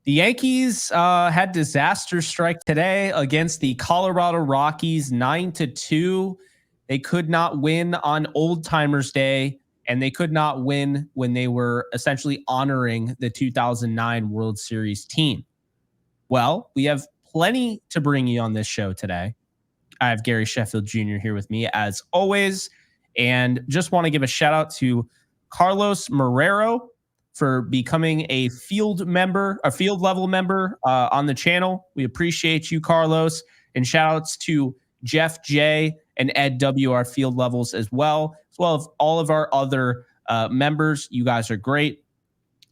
The Yankees had disaster strike today against the Colorado Rockies, 9-2. They could not win on Old Timers Day, and they could not win when they were essentially honoring the 2009 World Series team. Well, we have plenty to bring you on this show today. I have Gary Sheffield Jr. here with me as always, and just want to give a shout out to Carlos Marrero for becoming a field level member on the channel. We appreciate you, Carlos, and shout outs to Jeff J and Ed W, our field levels as well as all of our other members. You guys are great.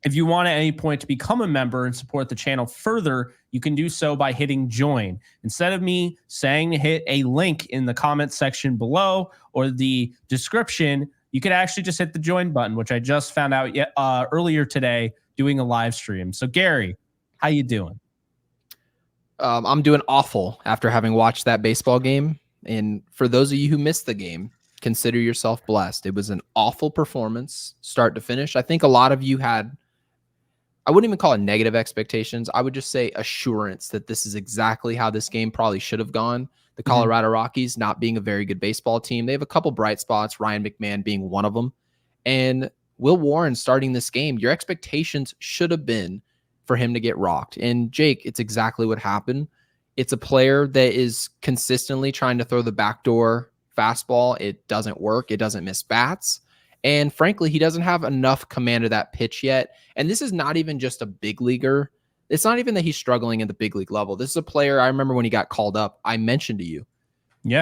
If you want at any point to become a member and support the channel further, you can do so by hitting join. Instead of me saying to hit a link in the comments section below or the description, you could actually just hit the join button, which I just found out earlier today doing a live stream. So Gary, how you doing? I'm doing awful after having watched that baseball game. And for those of you who missed the game, consider yourself blessed. It was an awful performance, start to finish. I think a lot of you had, I wouldn't even call it negative expectations. I would just say assurance that this is exactly how this game probably should have gone. The Colorado Rockies not being a very good baseball team. They have a couple bright spots, Ryan McMahon being one of them. And Will Warren starting this game, your expectations should have been for him to get rocked. And Jake, it's exactly what happened. It's a player that is consistently trying to throw the backdoor fastball. It doesn't work. It doesn't miss bats. And frankly, he doesn't have enough command of that pitch yet. And this is not even just a big leaguer. It's not even that he's struggling at the big league level. This is a player, I remember when he got called up, I mentioned to you,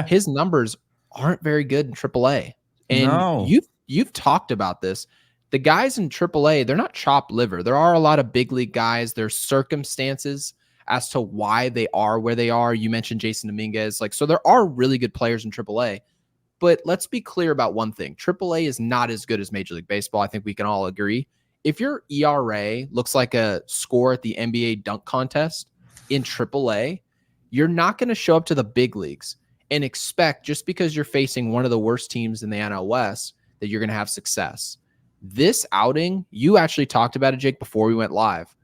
his numbers aren't very good in AAA. And you've talked about this. The guys in AAA, they're not chopped liver. There are a lot of big league guys. There's circumstances as to why they are where they are. You mentioned Jason Dominguez. So there are really good players in AAA. But let's be clear about one thing. AAA is not as good as Major League Baseball. I think we can all agree. If your ERA looks like a score at the NBA dunk contest in AAA, you're not going to show up to the big leagues and expect, just because you're facing one of the worst teams in the NL West, that you're going to have success. This outing, you actually talked about it, Jake, before we went live.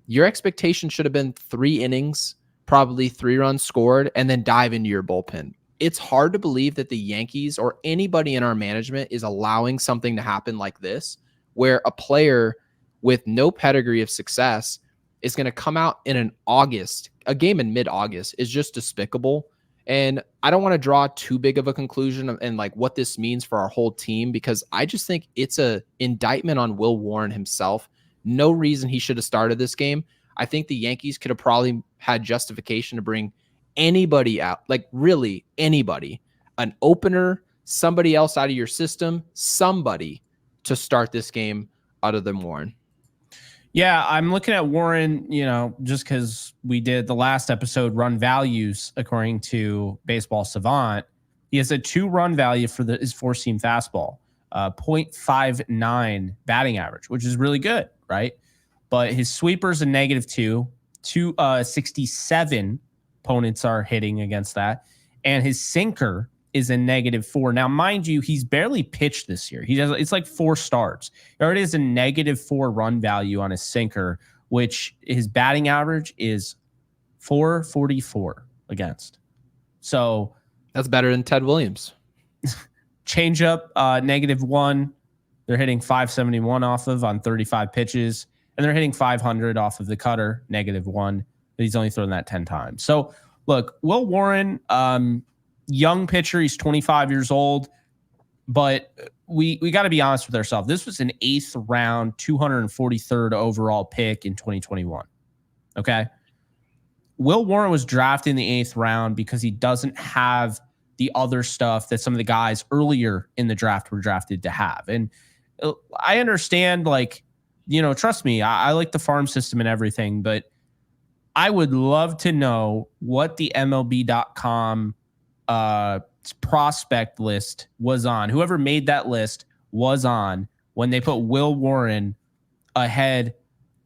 Your expectation should have been 3 innings, probably 3 runs scored, and then dive into your bullpen. It's hard to believe that the Yankees or anybody in our management is allowing something to happen like this, where a player with no pedigree of success is going to come out in a game in mid-August is just despicable. And I don't want to draw too big of a conclusion and like what this means for our whole team, because I just think it's a indictment on Will Warren himself. No reason he should have started this game. I think the Yankees could have probably had justification to bring anybody out, like really anybody, an opener, somebody else out of your system, somebody to start this game other than Warren. Yeah, I'm looking at Warren, just because we did the last episode run values according to Baseball Savant. He has a 2-run value for his 4-seam fastball, 0.59 batting average, which is really good, right? But his sweeper's a -2, 267 opponents are hitting against that, and his sinker is a -4. Now, mind you, he's barely pitched this year. It's like 4 starts. He already has a -4 run value on his sinker, which his batting average is 444 against. So that's better than Ted Williams. Changeup, -1. They're hitting 571 off of on 35 pitches, and they're hitting 500 off of the cutter, -1. But he's only thrown that 10 times. So look, Will Warren, young pitcher. He's 25 years old, but we got to be honest with ourselves. This was an 8th round, 243rd overall pick in 2021. Okay. Will Warren was drafted in the 8th round because he doesn't have the other stuff that some of the guys earlier in the draft were drafted to have. And I understand, trust me, I like the farm system and everything, but I would love to know what the MLB.com prospect list was on. Whoever made that list was on when they put Will Warren ahead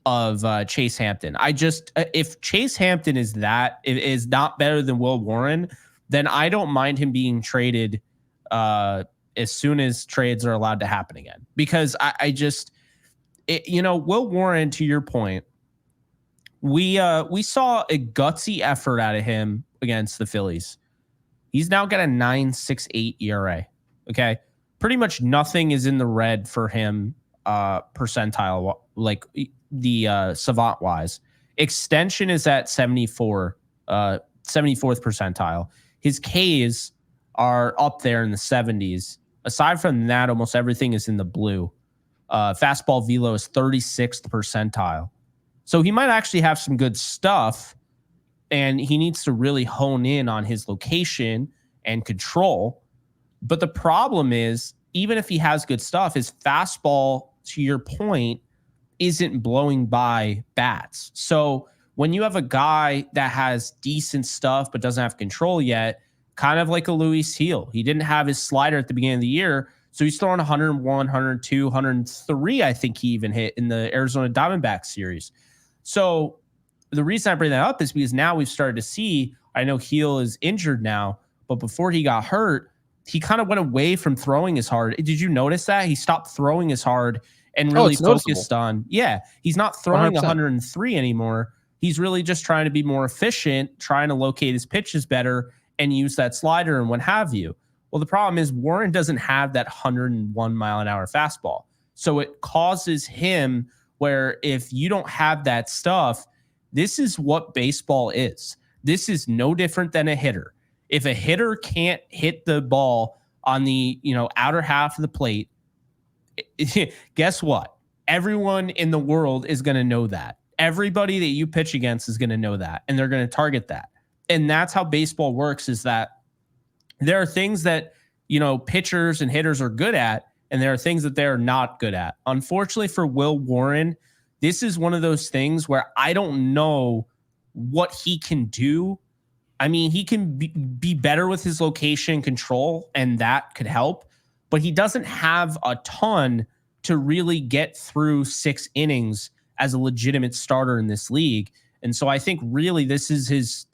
of Chase Hampton. If Chase Hampton is not better than Will Warren, then I don't mind him being traded as soon as trades are allowed to happen again. Because Will Warren, to your point, we saw a gutsy effort out of him against the Phillies. He's now got a 9.68 ERA. Okay. Pretty much nothing is in the red for him percentile, like the savant wise. Extension is at 74, 74th percentile. His Ks are up there in the 70s. Aside from that, almost everything is in the blue. Fastball velo is 36th percentile. So he might actually have some good stuff, and he needs to really hone in on his location and control. But the problem is, even if he has good stuff, his fastball, to your point, isn't blowing by bats. So when you have a guy that has decent stuff but doesn't have control yet, kind of like a Luis Heel, he didn't have his slider at the beginning of the year, so he's throwing 101, 102, 103, I think he even hit in the Arizona Diamondbacks series. So the reason I bring that up is because now we've started to see, I know Heel is injured now, but before he got hurt, he kind of went away from throwing as hard. Did you notice that? He stopped throwing as hard and really focused on, he's not throwing 100%. 103 anymore. He's really just trying to be more efficient, trying to locate his pitches better and use that slider and what have you. Well, the problem is Warren doesn't have that 101 mile an hour fastball. So it causes him where if you don't have that stuff, this is what baseball is. This is no different than a hitter. If a hitter can't hit the ball on the, outer half of the plate, guess what? Everyone in the world is going to know that. Everybody that you pitch against is going to know that, and they're going to target that. And that's how baseball works, is that there are things that, pitchers and hitters are good at, and there are things that they're not good at. Unfortunately for Will Warren, this is one of those things where I don't know what he can do. I mean, he can be better with his location control, and that could help, but he doesn't have a ton to really get through 6 innings as a legitimate starter in this league. And so I think really this is his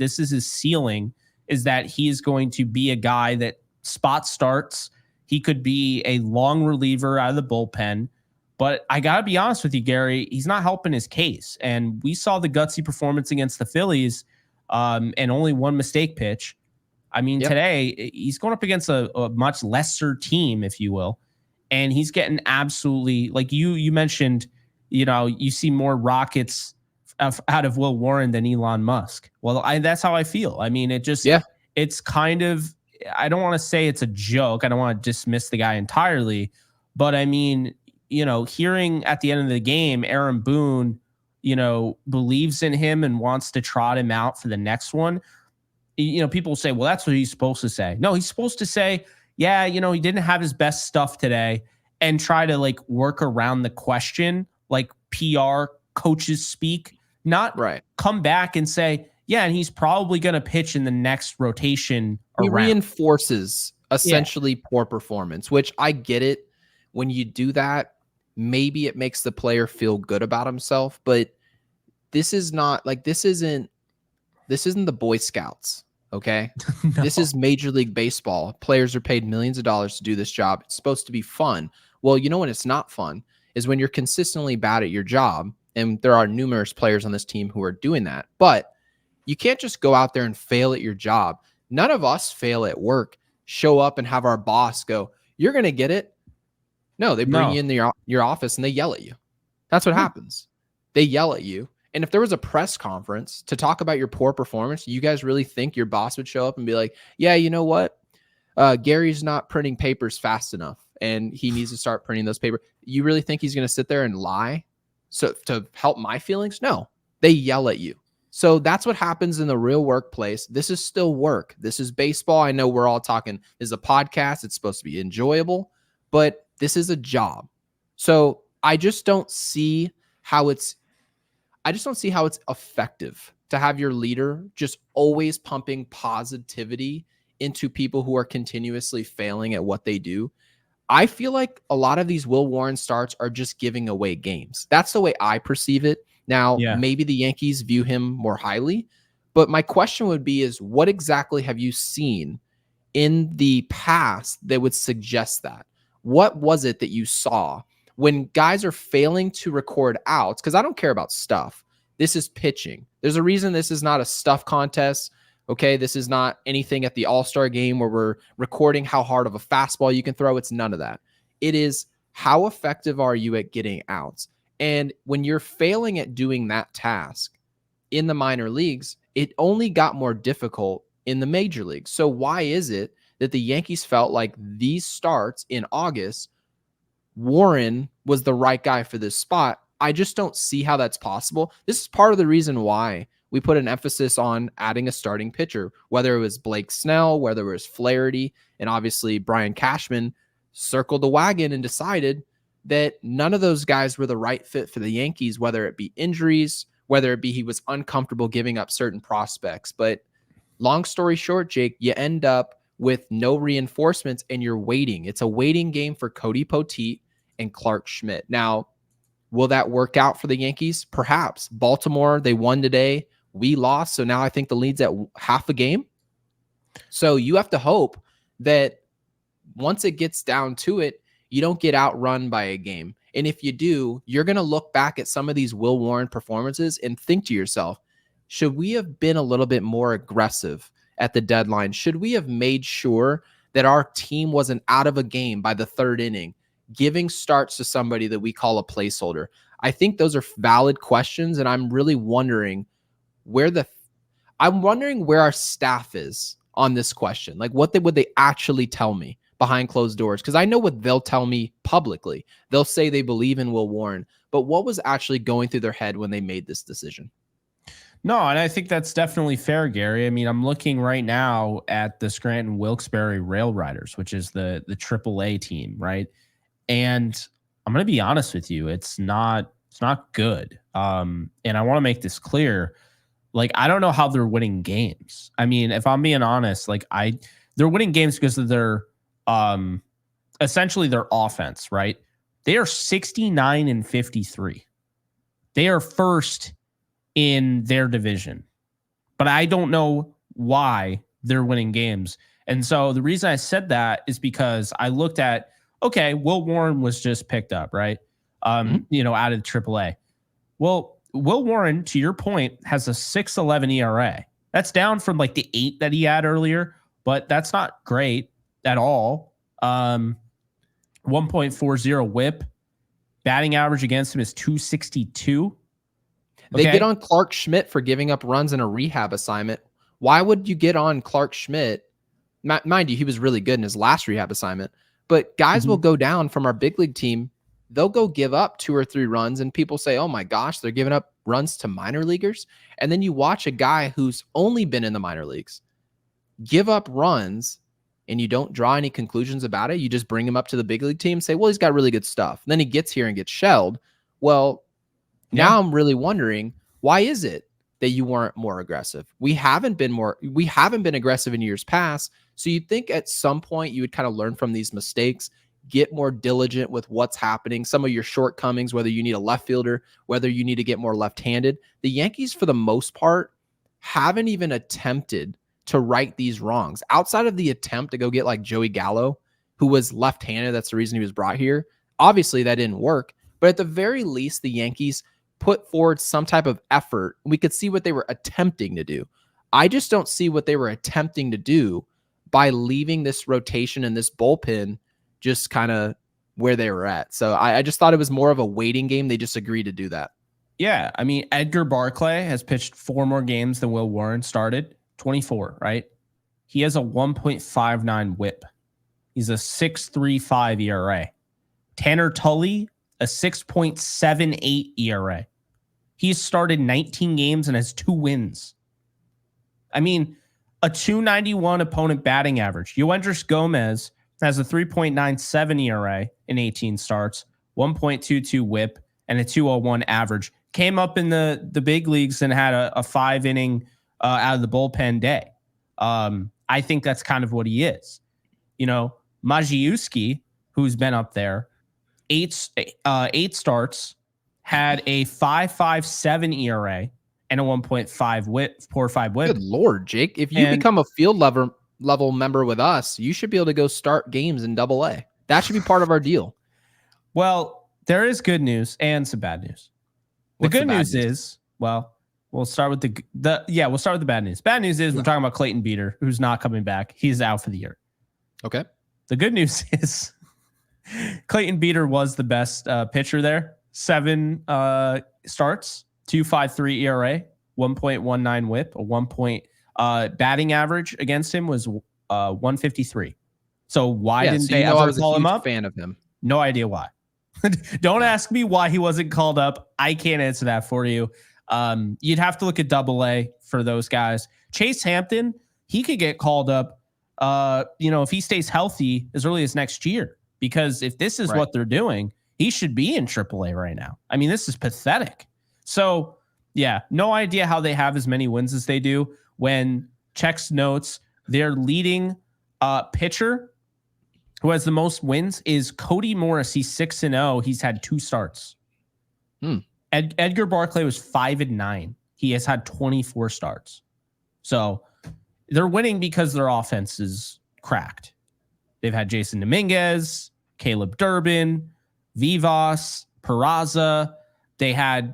ceiling, is that he is going to be a guy that spot starts. He could be a long reliever out of the bullpen. But I got to be honest with you, Gary, he's not helping his case. And we saw the gutsy performance against the Phillies, and only one mistake pitch. I mean, Today he's going up against a much lesser team, if you will. And he's getting absolutely, like you mentioned, you see more rockets out of Will Warren than Elon Musk. Well, that's how I feel. I mean, it's kind of, I don't want to say it's a joke. I don't want to dismiss the guy entirely, but I mean, hearing at the end of the game, Aaron Boone, believes in him and wants to trot him out for the next one. People say, well, that's what he's supposed to say. No, he's supposed to say, he didn't have his best stuff today, and try to work around the question, like PR coaches speak, not come back and say, and he's probably going to pitch in the next rotation. He reinforces essentially poor performance, which I get it. When you do that, maybe it makes the player feel good about himself, but this is not this isn't the Boy Scouts. Okay. No. This is Major League Baseball. Players are paid millions of dollars to do this job. It's supposed to be fun. Well, when it's not fun is when you're consistently bad at your job. And there are numerous players on this team who are doing that, but you can't just go out there and fail at your job. None of us fail at work, show up and have our boss go, "You're going to get it." No, they bring you in your office and they yell at you. That's what happens. They yell at you. And if there was a press conference to talk about your poor performance, you guys really think your boss would show up and be like, "Yeah, you know what? Gary's not printing papers fast enough and he needs to start printing those papers." You really think he's going to sit there and lie so to help my feelings? No, they yell at you. So that's what happens in the real workplace. This is still work. This is baseball. I know we're all talking, this is a podcast. It's supposed to be enjoyable, but this is a job. So I just don't see how it's effective to have your leader just always pumping positivity into people who are continuously failing at what they do. I feel like a lot of these Will Warren starts are just giving away games. That's the way I perceive it. Now, maybe the Yankees view him more highly, but my question would be is what exactly have you seen in the past that would suggest that? What was it that you saw when guys are failing to record outs? Because I don't care about stuff. This is pitching. There's a reason this is not a stuff contest. Okay, this is not anything at the All-Star game where we're recording how hard of a fastball you can throw. It's none of that. It is how effective are you at getting outs? And when you're failing at doing that task in the minor leagues, it only got more difficult in the major leagues. So why is it that the Yankees felt like these starts in August, Warren was the right guy for this spot? I just don't see how that's possible. This is part of the reason why we put an emphasis on adding a starting pitcher, whether it was Blake Snell, whether it was Flaherty, and obviously Brian Cashman circled the wagon and decided that none of those guys were the right fit for the Yankees, whether it be injuries, whether it be he was uncomfortable giving up certain prospects. But long story short, Jake, you end up with no reinforcements and you're waiting. It's a waiting game for Cody Poteet and Clark Schmidt. Now, will that work out for the Yankees? Perhaps. Baltimore, they won today. We lost. So now I think the lead's at half a game. So you have to hope that once it gets down to it, you don't get outrun by a game. And if you do, you're going to look back at some of these Will Warren performances and think to yourself, should we have been a little bit more aggressive at the deadline? Should we have made sure that our team wasn't out of a game by the third inning, giving starts to somebody that we call a placeholder? I think those are valid questions, and I'm really wondering where our staff is on this question. Like, would they actually tell me behind closed doors? Because I know what they'll tell me publicly. They'll say they believe in Will Warren, but what was actually going through their head when they made this decision? No, and I think that's definitely fair, Gary. I mean, I'm looking right now at the Scranton Wilkes-Barre Rail Riders, which is the AAA team, right? And I'm going to be honest with you, it's not good. And I want to make this clear. Like, I don't know how they're winning games. I mean, if I'm being honest, they're winning games because of their essentially their offense, right? They are 69-53. They are first in their division, but I don't know why they're winning games. And so the reason I said that is because I looked at, okay, Will Warren was just picked up, right? Out of AAA. Well, Will Warren, to your point, has a 6.11 ERA. That's down from like the 8 that he had earlier, but that's not great at all. 1.40 whip. Batting average against him is 262. They get on Clark Schmidt for giving up runs in a rehab assignment. Why would you get on Clark Schmidt? Mind you, he was really good in his last rehab assignment, but guys will go down from our big league team. They'll go give up 2 or 3 runs and people say, oh my gosh, they're giving up runs to minor leaguers. And then you watch a guy who's only been in the minor leagues give up runs and you don't draw any conclusions about it. You just bring him up to the big league team and say, well, he's got really good stuff. And then he gets here and gets shelled. Well, now I'm really wondering, why is it that you weren't more aggressive? We haven't been aggressive in years past. So you'd think at some point you would kind of learn from these mistakes, get more diligent with what's happening, some of your shortcomings, whether you need a left fielder, whether you need to get more left-handed. The Yankees, for the most part, haven't even attempted to right these wrongs. Outside of the attempt to go get like Joey Gallo, who was left-handed, that's the reason he was brought here. Obviously, that didn't work. But at the very least, the Yankees put forward some type of effort. We could see what they were attempting to do. I just don't see what they were attempting to do by leaving this rotation and this bullpen just kind of where they were at. So I just thought it was more of a waiting game. They just agreed to do that. Yeah. I mean, Edgar Barclay has pitched 4 more games than Will Warren started, 24, right? He has a 1.59 whip. He's a 6.35 ERA. Tanner Tully, a 6.78 ERA. He's started 19 games and has 2 wins. I mean, a 291 opponent batting average. Yoendris Gomez has a 3.97 ERA in 18 starts, 1.22 whip, and a 201 average. Came up in the big leagues and had a 5-inning out of the bullpen day. I think that's kind of what he is. You know, Majewski, who's been up there, 8 starts, had a 5.57 ERA and a 1.5 whip, 4.5 whip. Good Lord, Jake. If you become a field level member with us, you should be able to go start games in AA. That should be part of our deal. Well, there is good news and some bad news. The good news is Well, we'll start with we'll start with the bad news. Bad news is we're talking about Clayton Beeter, who's not coming back. He's out for the year. Okay. The good news is Clayton Beeter was the best pitcher there. 7 starts, 2.53 ERA, 1.19 WHIP, a 1 batting average against him was 153. So why didn't they ever call him up? Fan of him. No idea why. Don't ask me why he wasn't called up. I can't answer that for you. You'd have to look at AA for those guys. Chase Hampton, he could get called up, if he stays healthy as early as next year. Because if this is what they're doing, he should be in AAA right now. I mean, this is pathetic. So, yeah, no idea how they have as many wins as they do. When Chex notes, their leading pitcher who has the most wins is Cody Morris. He's 6-0. He's had 2 starts. Edgar Barclay was 5-9. He has had 24 starts. So they're winning because their offense is cracked. They've had Jason Dominguez, Caleb Durbin, Vivas, Peraza. They had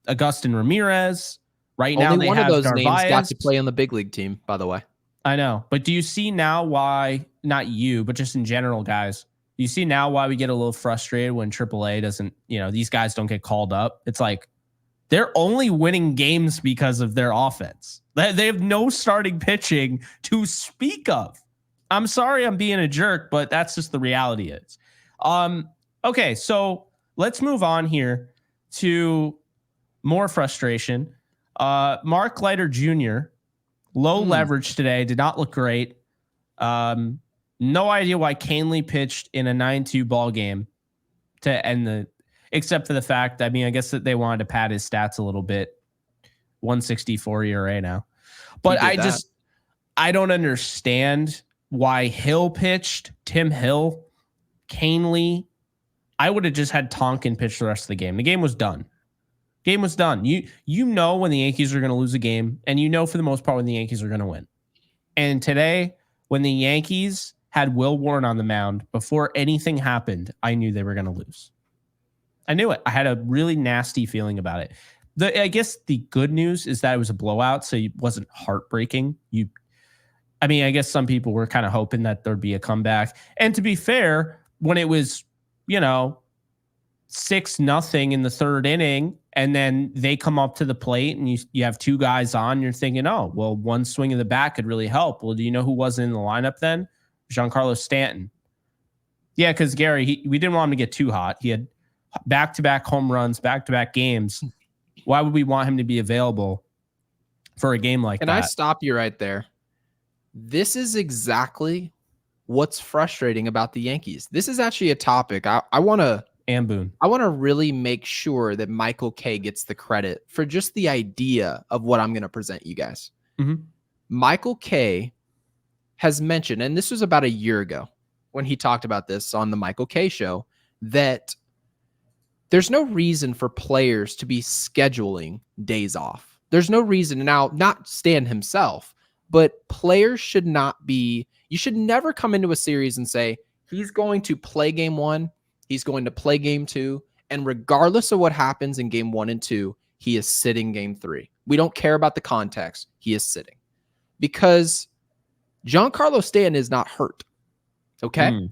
Agustin Ramirez. Right now, only they one have of those Narvaez. names got to play on the big league team, by the way. I know, but do you see now why, not you, but just in general, guys, do you see now why we get a little frustrated when AAA doesn't, these guys don't get called up? It's like they're only winning games because of their offense. They have no starting pitching to speak of. I'm sorry I'm being a jerk, but that's just the reality is. Okay, so let's move on here to more frustration. Mark Leiter Jr., low leverage today, did not look great. No idea why Canely pitched in a 9-2 ball game to end except for the fact, I guess that they wanted to pad his stats a little bit. 164 ERA now. But I don't understand why Hill pitched, Tim Hill, Canely. I would have just had Tonkin pitch the rest of the game. The game was done. You know when the Yankees are going to lose a game, and for the most part when the Yankees are going to win. And today, when the Yankees had Will Warren on the mound, before anything happened, I knew they were going to lose. I knew it. I had a really nasty feeling about it. I guess the good news is that it was a blowout, so it wasn't heartbreaking. I guess some people were kind of hoping that there'd be a comeback. And to be fair, when it was, 6-0 in the third inning, and then they come up to the plate and you have 2 guys on, you're thinking, oh, well, one swing of the bat could really help. Well, do you know who wasn't in the lineup then? Giancarlo Stanton. Yeah, because Gary, we didn't want him to get too hot. He had back-to-back home runs, back-to-back games. Why would we want him to be available for a game like that? Can I stop you right there? This is exactly what's frustrating about the Yankees. This is actually a topic I want to Boone. I want to really make sure that Michael Kay gets the credit for just the idea of what I'm going to present you guys. Mm-hmm. Michael Kay has mentioned, and this was about a year ago when he talked about this on the Michael Kay show, that there's no reason for players to be scheduling days off. There's no reason. Now, not Stan himself, but players should not be, you should never come into a series and say, he's going to play game 1, he's going to play game 2, and regardless of what happens in game 1 and 2, he is sitting game 3. We don't care about the context. He is sitting. Because Giancarlo Stanton is not hurt. Okay?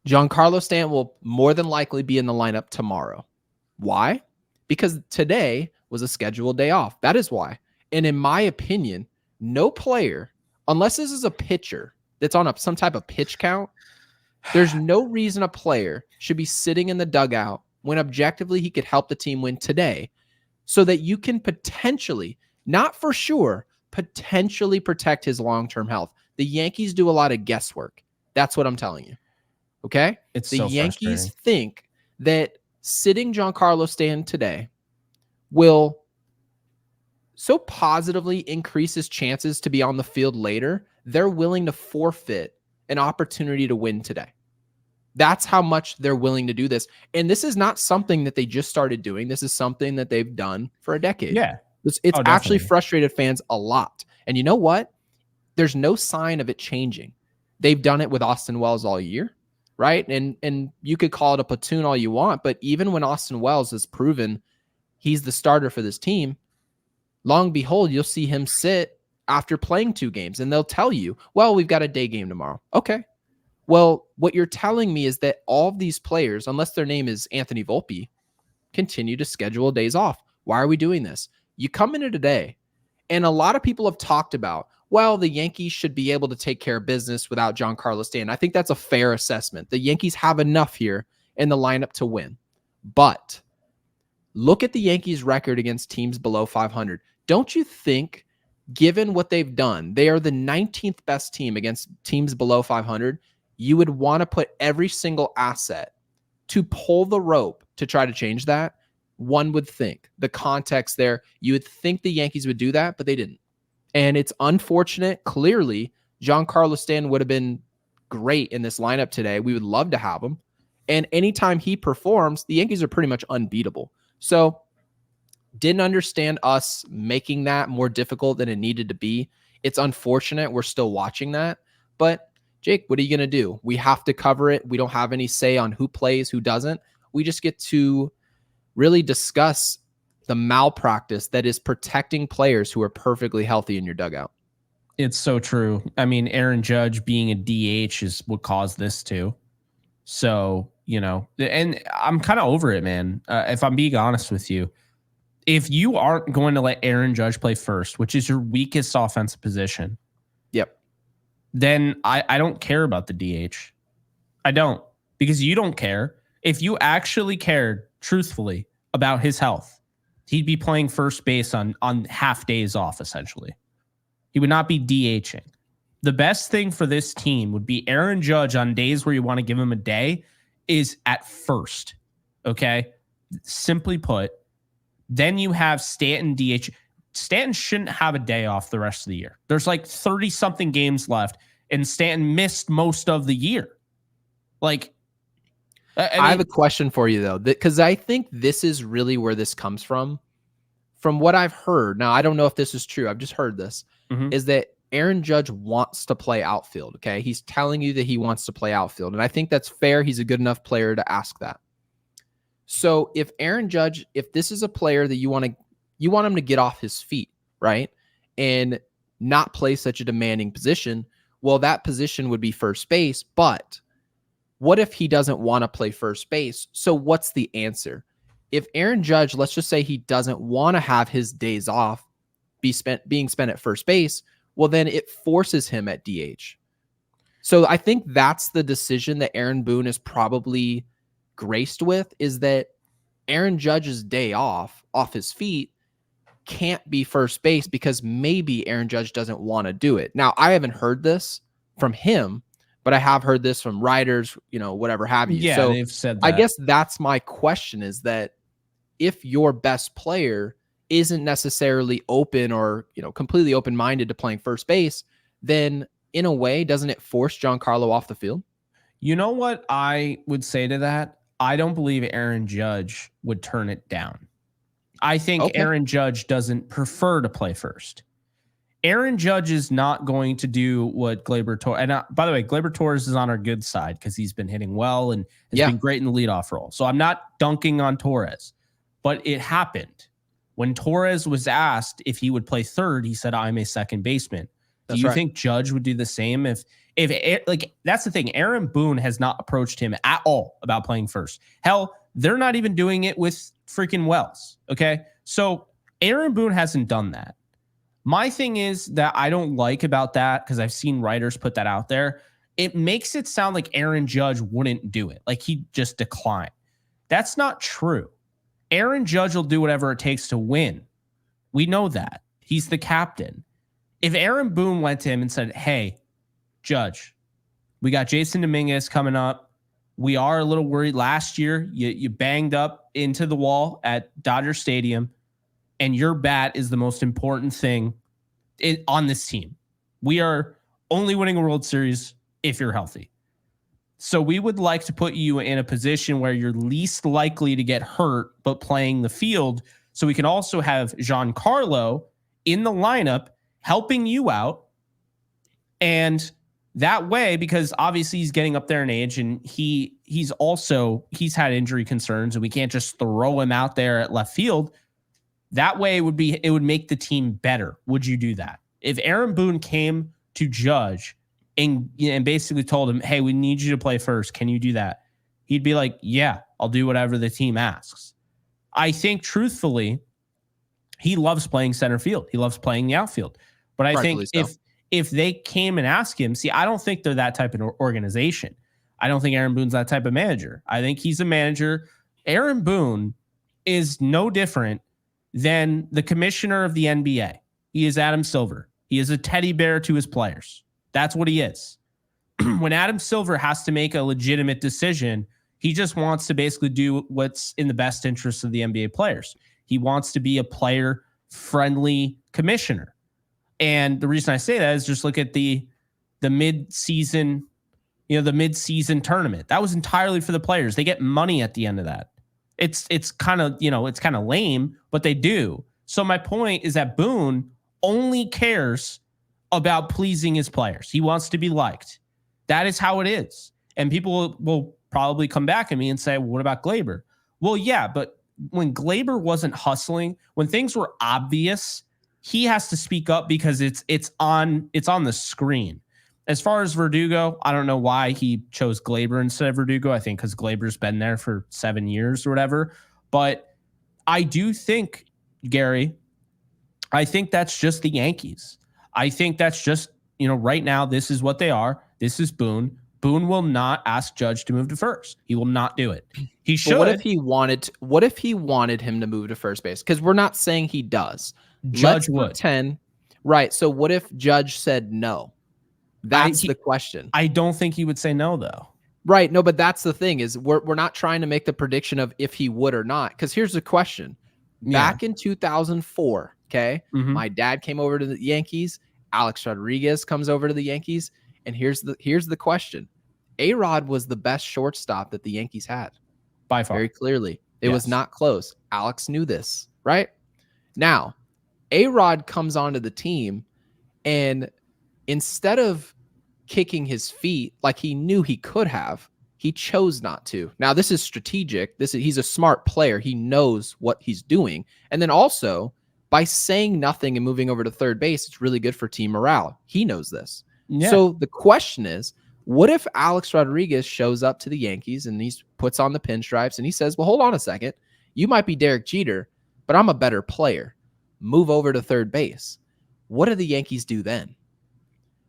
Giancarlo Stanton will more than likely be in the lineup tomorrow. Why? Because today was a scheduled day off. That is why. And in my opinion, no player, unless this is a pitcher that's on some type of pitch count, there's no reason a player should be sitting in the dugout when objectively he could help the team win today, so that you can potentially, not for sure, potentially protect his long-term health. The Yankees do a lot of guesswork. That's what I'm telling you. Okay? It's the so Yankees think that sitting Giancarlo Stanton today will so positively increase his chances to be on the field later, they're willing to forfeit an opportunity to win today. That's how much they're willing to do this. And this is not something that they just started doing. This is something that they've done for a decade. Yeah. It's actually frustrated fans a lot. And you know what? There's no sign of it changing. They've done it with Austin Wells all year, right? And you could call it a platoon all you want, but even when Austin Wells has proven he's the starter for this team. Long and behold, you'll see him sit after playing 2 games, and they'll tell you, well, we've got a day game tomorrow. Okay. Well, what you're telling me is that all of these players, unless their name is Anthony Volpe, continue to schedule days off. Why are we doing this? You come into today, and a lot of people have talked about, well, the Yankees should be able to take care of business without Giancarlo Stanton. I think that's a fair assessment. The Yankees have enough here in the lineup to win. But look at the Yankees' record against teams below 500. Don't you think, given what they've done, they are the 19th best team against teams below 500, you would want to put every single asset to pull the rope to try to change that? One would think. The context there, you would think the Yankees would do that, but they didn't. And it's unfortunate. Clearly, Giancarlo Stanton would have been great in this lineup today. We would love to have him. And anytime he performs, the Yankees are pretty much unbeatable. So didn't understand us making that more difficult than it needed to be. It's unfortunate. We're still watching that. But Jake, what are you going to do? We have to cover it. We don't have any say on who plays, who doesn't. We just get to really discuss the malpractice that is protecting players who are perfectly healthy in your dugout. It's so true. I mean, Aaron Judge being a DH is what caused this too. So, and I'm kind of over it, man. If I'm being honest with you, if you aren't going to let Aaron Judge play first, which is your weakest offensive position, yep, then I don't care about the DH. I don't, because you don't care. If you actually cared truthfully about his health, he'd be playing first base on half days off, essentially. He would not be DHing. The best thing for this team would be Aaron Judge on days where you want to give him a day is at first. Okay? Simply put, then you have Stanton DH. Stanton shouldn't have a day off the rest of the year. There's like 30-something games left, and Stanton missed most of the year. Like, I have a question for you, though, because I think this is really where this comes from. From what I've heard, now I don't know if this is true, I've just heard this, is that Aaron Judge wants to play outfield, okay? He's telling you that he wants to play outfield, and I think that's fair. He's a good enough player to ask that. So if Aaron Judge, if this is a player that you want him to get off his feet, right, and not play such a demanding position, well, that position would be first base, but what if he doesn't want to play first base? So what's the answer? If Aaron Judge, let's just say he doesn't want to have his days off being spent at first base, well, then it forces him at DH. So I think that's the decision that Aaron Boone is probably graced with, is that Aaron Judge's day off his feet can't be first base because maybe Aaron Judge doesn't want to do it. Now, I haven't heard this from him, but I have heard this from writers, whatever have you. Yeah, so they've said that. I guess that's my question, is that if your best player isn't necessarily open or, completely open-minded to playing first base, then in a way, doesn't it force Giancarlo off the field? You know what I would say to that? I don't believe Aaron Judge would turn it down. I think Aaron Judge doesn't prefer to play first. Aaron Judge is not going to do what Gleyber Torres, and by the way, Gleyber Torres is on our good side because he's been hitting well and has been great in the leadoff role. So I'm not dunking on Torres, but it happened. When Torres was asked if he would play third, he said, "I'm a second baseman." Do you think Judge would do the same? If that's the thing, Aaron Boone has not approached him at all about playing first. Hell, they're not even doing it with freaking Wells. Okay. So Aaron Boone hasn't done that. My thing is that I don't like about that, because I've seen writers put that out there. It makes it sound like Aaron Judge wouldn't do it. Like he'd just decline. That's not true. Aaron Judge will do whatever it takes to win. We know that. He's the captain. If Aaron Boone went to him and said, "Hey, Judge, we got Jason Dominguez coming up. We are a little worried. Last year, you banged up into the wall at Dodger Stadium, and your bat is the most important thing on this team. We are only winning a World Series if you're healthy. So we would like to put you in a position where you're least likely to get hurt, but playing the field. So we can also have Giancarlo in the lineup helping you out. And that way, because obviously he's getting up there in age, and he's had injury concerns, and we can't just throw him out there at left field. That way it would make the team better. Would you do that? If Aaron Boone came to Judge and basically told him, hey, we need you to play first, can you do that? He'd be like, yeah, I'll do whatever the team asks. I think truthfully, he loves playing center field. He loves playing the outfield. But I think if they came and asked him, see, I don't think they're that type of organization. I don't think Aaron Boone's that type of manager. I think he's a manager. Aaron Boone is no different than the commissioner of the NBA. He is Adam Silver. He is a teddy bear to his players. That's what he is. When Adam Silver has to make a legitimate decision, he just wants to basically do what's in the best interest of the NBA players. He wants to be a player-friendly commissioner. And the reason I say that is just look at the mid-season, the mid-season tournament. That was entirely for the players. They get money at the end of that. It's kind of, it's kind of lame, but they do. So my point is that Boone only cares about pleasing his players. He wants to be liked. That is how it is. And people will probably come back at me and say, well, what about Glaber? Well, yeah, but when Glaber wasn't hustling, when things were obvious, he has to speak up because it's on the screen. As far as Verdugo, I don't know why he chose Glaber instead of Verdugo. I think because Glaber's been there for 7 years or whatever. But I do think, Gary, I think that's just the Yankees. I think that's just, right now, this is what they are. This is Boone. Boone will not ask Judge to move to first. He will not do it. He should. But what if he wanted him to move to first base? Because we're not saying he does. Judge would. Pretend, right. So what if Judge said no? That's the question. I don't think he would say no, though. Right. No, but that's the thing is we're not trying to make the prediction of if he would or not. Because here's the question. Back in 2004, okay, my dad came over to the Yankees. Alex Rodriguez comes over to the Yankees. And here's the question. A-Rod was the best shortstop that the Yankees had. By far. Very clearly. It was not close. Alex knew this, right? Now, A-Rod comes onto the team, and instead of kicking his feet like he knew he could have, he chose not to. Now, this is strategic. He's a smart player. He knows what he's doing. And then also, by saying nothing and moving over to third base, it's really good for team morale. He knows this. Yeah. So the question is, what if Alex Rodriguez shows up to the Yankees and he puts on the pinstripes and he says, well, hold on a second. You might be Derek Jeter, but I'm a better player. Move over to third base. What do the Yankees do then?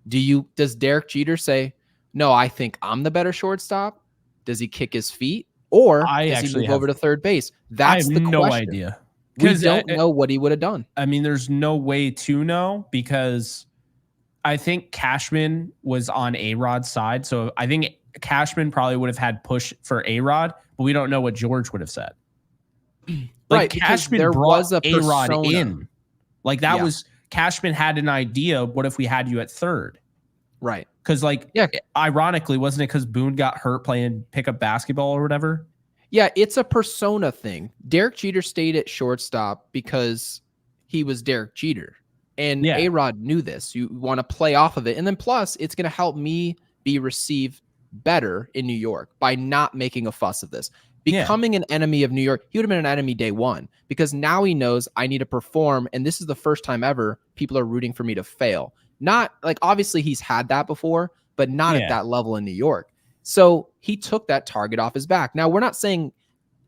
Does Derek Jeter say, no, I think I'm the better shortstop? Does he kick his feet? Or does he move over to third base? That's the question. No idea. We don't know what he would have done. I mean, there's no way to know because I think Cashman was on A-Rod's side. So I think Cashman probably would have had push for A-Rod, but we don't know what George would have said. Like Cashman brought A-Rod in. Like that was Cashman had an idea. What if we had you at third? Right. Because ironically, wasn't it because Boone got hurt playing pickup basketball or whatever? Yeah, it's a persona thing. Derek Jeter stayed at shortstop because he was Derek Jeter. And A-Rod knew this. You want to play off of it. And then plus, it's going to help me be received better in New York by not making a fuss of this. Becoming an enemy of New York, he would have been an enemy day one because now he knows I need to perform. And this is the first time ever people are rooting for me to fail. Not like obviously he's had that before, but not at that level in New York. So he took that target off his back. Now, we're not saying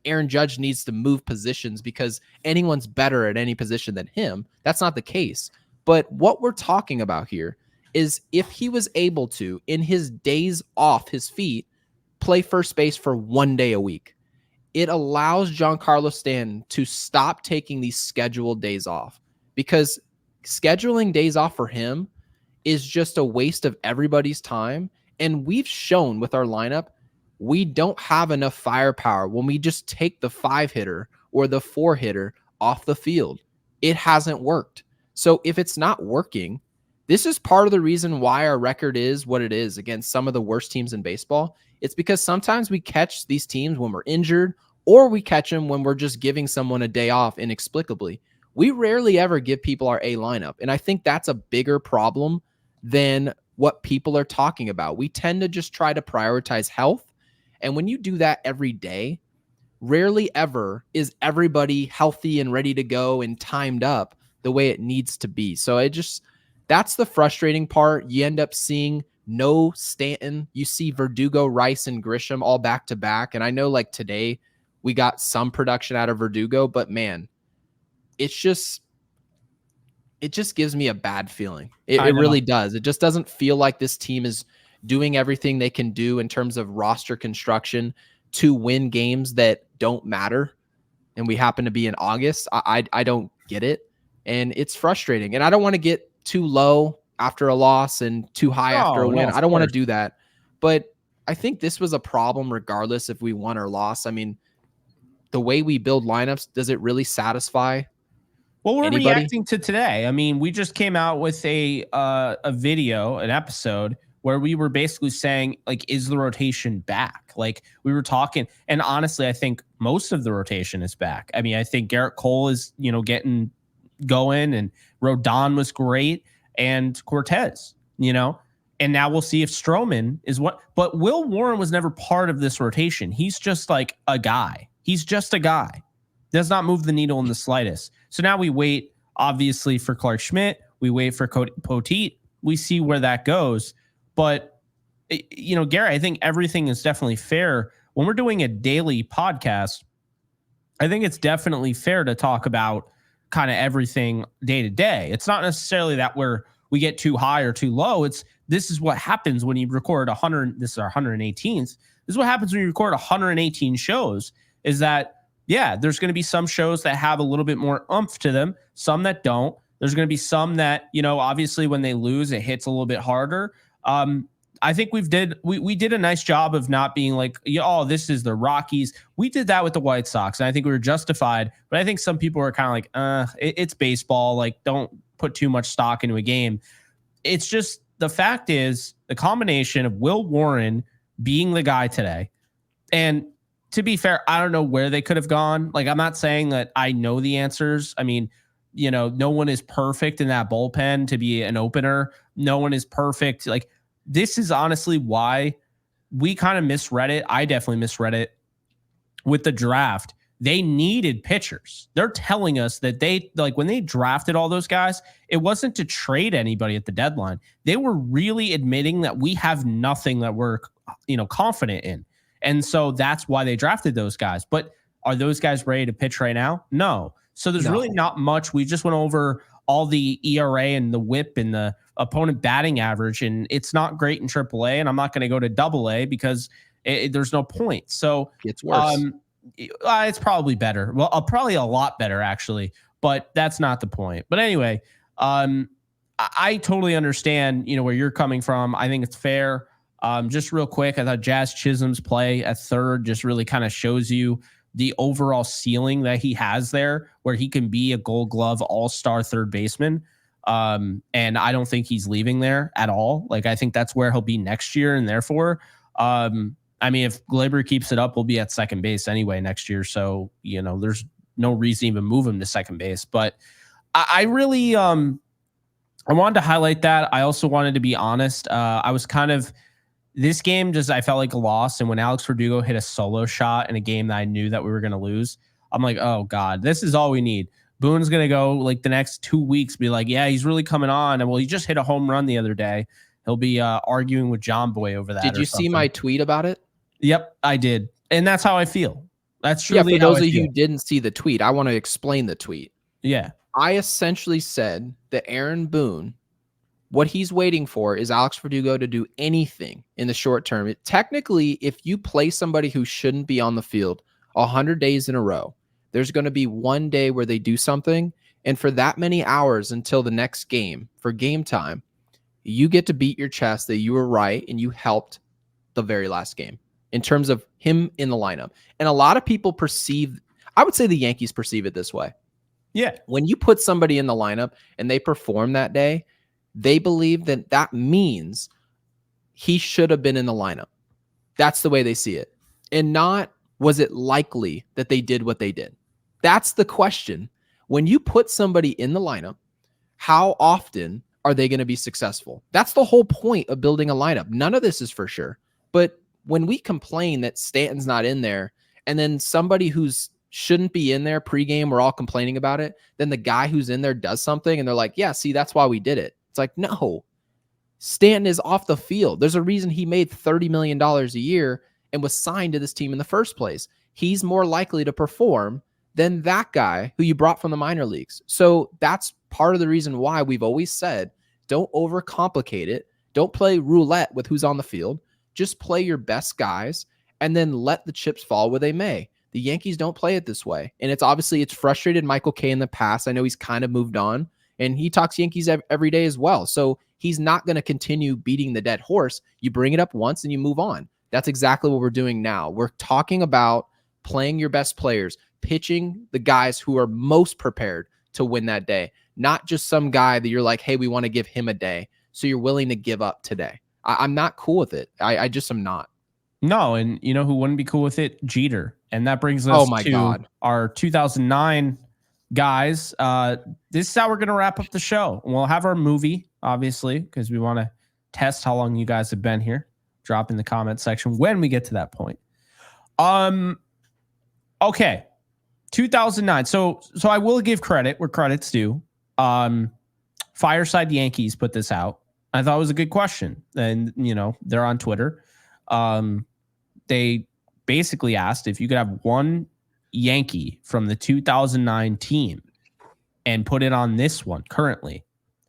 Aaron Judge needs to move positions because anyone's better at any position than him. That's not the case. But what we're talking about here is if he was able to, in his days off his feet, play first base for 1 day a week, it allows Giancarlo Stanton to stop taking these scheduled days off because scheduling days off for him is just a waste of everybody's time. And we've shown with our lineup, we don't have enough firepower when we just take the 5-hitter or the 4-hitter off the field. It hasn't worked. So if it's not working, this is part of the reason why our record is what it is against some of the worst teams in baseball. It's because sometimes we catch these teams when we're injured or we catch them when we're just giving someone a day off inexplicably. We rarely ever give people our A lineup. And I think that's a bigger problem than what people are talking about. We tend to just try to prioritize health. And when you do that every day, rarely ever is everybody healthy and ready to go and timed up the way it needs to be. So that's the frustrating part. You end up seeing no Stanton. You see Verdugo, Rice, and Grisham all back to back. And I know like today we got some production out of Verdugo, but man, it just gives me a bad feeling. It really does. It just doesn't feel like this team is doing everything they can do in terms of roster construction to win games that don't matter. And we happen to be in August. I don't get it. And it's frustrating. And I don't want to get too low after a loss and too high after a win. I don't want to do that. But I think this was a problem regardless if we won or lost. I mean, the way we build lineups, does it really satisfy Well, we're anybody? reacting to today. I mean, we just came out with a video, an episode where we were basically saying, like, is the rotation back? Like, we were talking, and honestly, I think most of the rotation is back. I mean, I think Garrett Cole is, getting going, and Rodon was great, and Cortez, and now we'll see if Stroman is what. But Will Warren was never part of this rotation. He's just like a guy. He's just a guy. Does not move the needle in the slightest. So now we wait, obviously, for Clark Schmidt. We wait for Poteet. We see where that goes. But, Gary, I think everything is definitely fair. When we're doing a daily podcast, I think it's definitely fair to talk about kind of everything day to day. It's not necessarily that we get too high or too low. This is what happens when you record 100. This is our 118th. This is what happens when you record 118 shows, is that, yeah, there's going to be some shows that have a little bit more oomph to them, some that don't. There's going to be some that, obviously when they lose, it hits a little bit harder. I think we did a nice job of not being like, oh, this is the Rockies. We did that with the White Sox, and I think we were justified. But I think some people are kind of like, it's baseball. Like, don't put too much stock into a game. It's just, the fact is, the combination of Will Warren being the guy today, and to be fair, I don't know where they could have gone. Like, I'm not saying that I know the answers. I mean, no one is perfect in that bullpen to be an opener. No one is perfect. Like, this is honestly why we kind of misread it. I definitely misread it with the draft. They needed pitchers. They're telling us that when they drafted all those guys, it wasn't to trade anybody at the deadline. They were really admitting that we have nothing that we're, confident in. And so that's why they drafted those guys. But are those guys ready to pitch right now? No. So there's really not much. We just went over all the ERA and the whip and the opponent batting average, and it's not great in AAA. And I'm not going to go to AA because there's no point. So it's worse. It's probably better. Well, probably a lot better, actually. But that's not the point. But anyway, I totally understand, where you're coming from. I think it's fair. Just real quick, I thought Jazz Chisholm's play at third just really kind of shows you the overall ceiling that he has there, where he can be a Gold Glove all-star third baseman. And I don't think he's leaving there at all. Like, I think that's where he'll be next year. And therefore, I mean, if Gleyber keeps it up, we'll be at second base anyway next year. So, there's no reason to even move him to second base. But I really, I wanted to highlight that. I also wanted to be honest. I was kind of, this game I felt like a loss. And when Alex Verdugo hit a solo shot in a game that I knew that we were going to lose, I'm like, oh God, this is all we need. Boone's going to go like the next 2 weeks, be like, yeah, he's really coming on. And well, he just hit a home run the other day. He'll be arguing with John Boy over that. Did you see my tweet about it? Yep, I did. And that's how I feel. That's truly for those of you who didn't see the tweet, I want to explain the tweet. Yeah. I essentially said that Aaron Boone, what he's waiting for is Alex Verdugo to do anything in the short term. Technically, if you play somebody who shouldn't be on the field 100 days in a row, there's going to be one day where they do something. And for that many hours until the next game, for game time, you get to beat your chest that you were right and you helped the very last game in terms of him in the lineup. And a lot of people I would say the Yankees perceive it this way. Yeah. When you put somebody in the lineup and they perform that day, they believe that means he should have been in the lineup. That's the way they see it. And not, was it likely that they did what they did? That's the question. When you put somebody in the lineup, how often are they going to be successful? That's the whole point of building a lineup. None of this is for sure. But when we complain that Stanton's not in there and then somebody who's shouldn't be in there pregame, we're all complaining about it. Then the guy who's in there does something and they're like, yeah, see, that's why we did it. It's like, no, Stanton is off the field. There's a reason he made $30 million a year and was signed to this team in the first place. He's more likely to perform than that guy who you brought from the minor leagues. So that's part of the reason why we've always said, don't overcomplicate it. Don't play roulette with who's on the field. Just play your best guys and then let the chips fall where they may. The Yankees don't play it this way. And it's frustrated Michael Kay in the past. I know he's kind of moved on and he talks Yankees every day as well. So he's not going to continue beating the dead horse. You bring it up once and you move on. That's exactly what we're doing now. We're talking about playing your best players, pitching the guys who are most prepared to win that day, not just some guy that you're like, hey, we want to give him a day. So you're willing to give up today. I'm not cool with it. I just am not. No, and you know who wouldn't be cool with it? Jeter. And that brings us to our 2009 guys. This is how we're going to wrap up the show. We'll have our movie, obviously, because we want to test how long you guys have been here. Drop in the comment section when we get to that point. Okay. 2009. So I will give credit where credit's due. Fireside Yankees put this out. I thought it was a good question. And, you know, they're on Twitter. They basically asked if you could have one Yankee from the 2009 team and put it on this one currently,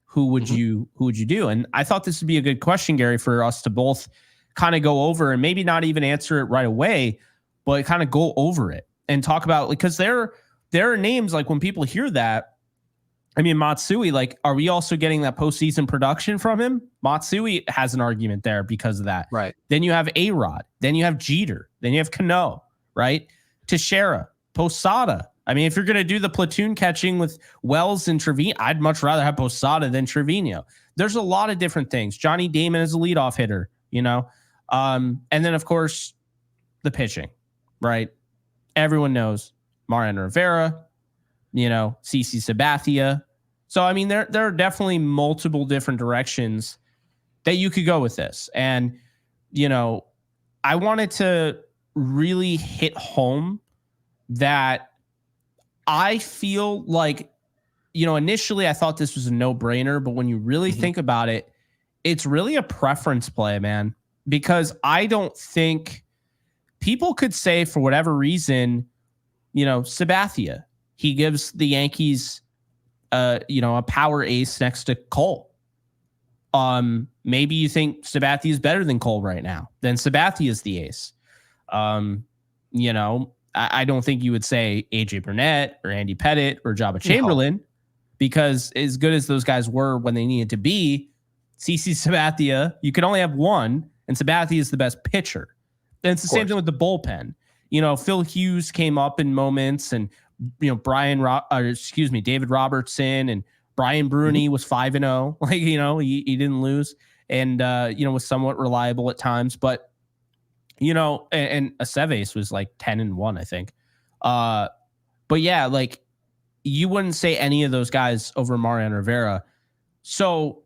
who would you do? And I thought this would be a good question, Gary, for us to both kind of go over and maybe not even answer it right away, but kind of go over it and talk about, because there are names like when people hear that, I mean, Matsui, like, are we also getting that postseason production from him? Matsui has an argument there because of that. Right. Then you have A-Rod. Then you have Jeter. Then you have Cano, right? Teixeira, Posada. I mean, if you're going to do the platoon catching with Wells and Trevino, I'd much rather have Posada than Trevino. There's a lot of different things. Johnny Damon is a leadoff hitter, you know? And then, of course, the pitching, right? Everyone knows Mariano Rivera, you know, CC Sabathia. So, I mean, there are definitely multiple different directions that you could go with this. And, you know, I wanted to really hit home that I feel like, you know, initially I thought this was a no-brainer, but when you really think about it, it's really a preference play, man, because I don't think people could say for whatever reason, you know, Sabathia, he gives the Yankees you know, a power ace next to Cole. Maybe you think Sabathia is better than Cole right now. Then Sabathia is the ace. You know, I don't think you would say AJ Burnett or Andy Pettitte or Jabba Chamberlain, because as good as those guys were when they needed to be, CC Sabathia, you can only have one, and Sabathia is the best pitcher. And it's the same thing with the bullpen. You know, Phil Hughes came up in moments, and you know, David Robertson and Brian Bruni was 5-0. Like, you know, he didn't lose, and you know, was somewhat reliable at times. But you know, and Aceves was like 10-1, I think. But yeah, like you wouldn't say any of those guys over Mariano Rivera. So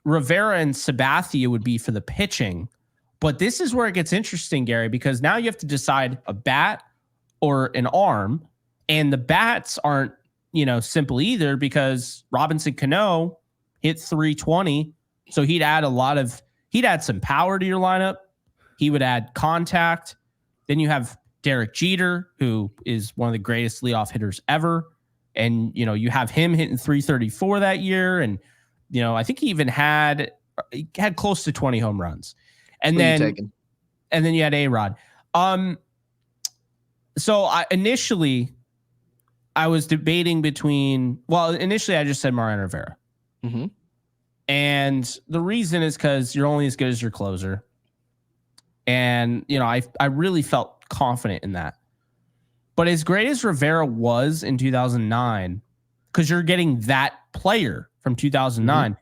Rivera and Sabathia would be for the pitching. But this is where it gets interesting, Gary, because now you have to decide a bat or an arm. And the bats aren't, you know, simple either, because Robinson Cano hit 320. So he'd add some power to your lineup. He would add contact. Then you have Derek Jeter, who is one of the greatest leadoff hitters ever. And, you know, you have him hitting 334 that year. And, you know, I think he even had close to 20 home runs. And then you had A-Rod. So initially I was debating initially I just said Mariano Rivera. And the reason is because you're only as good as your closer. And, you know, I really felt confident in that. But as great as Rivera was in 2009, because you're getting that player from 2009,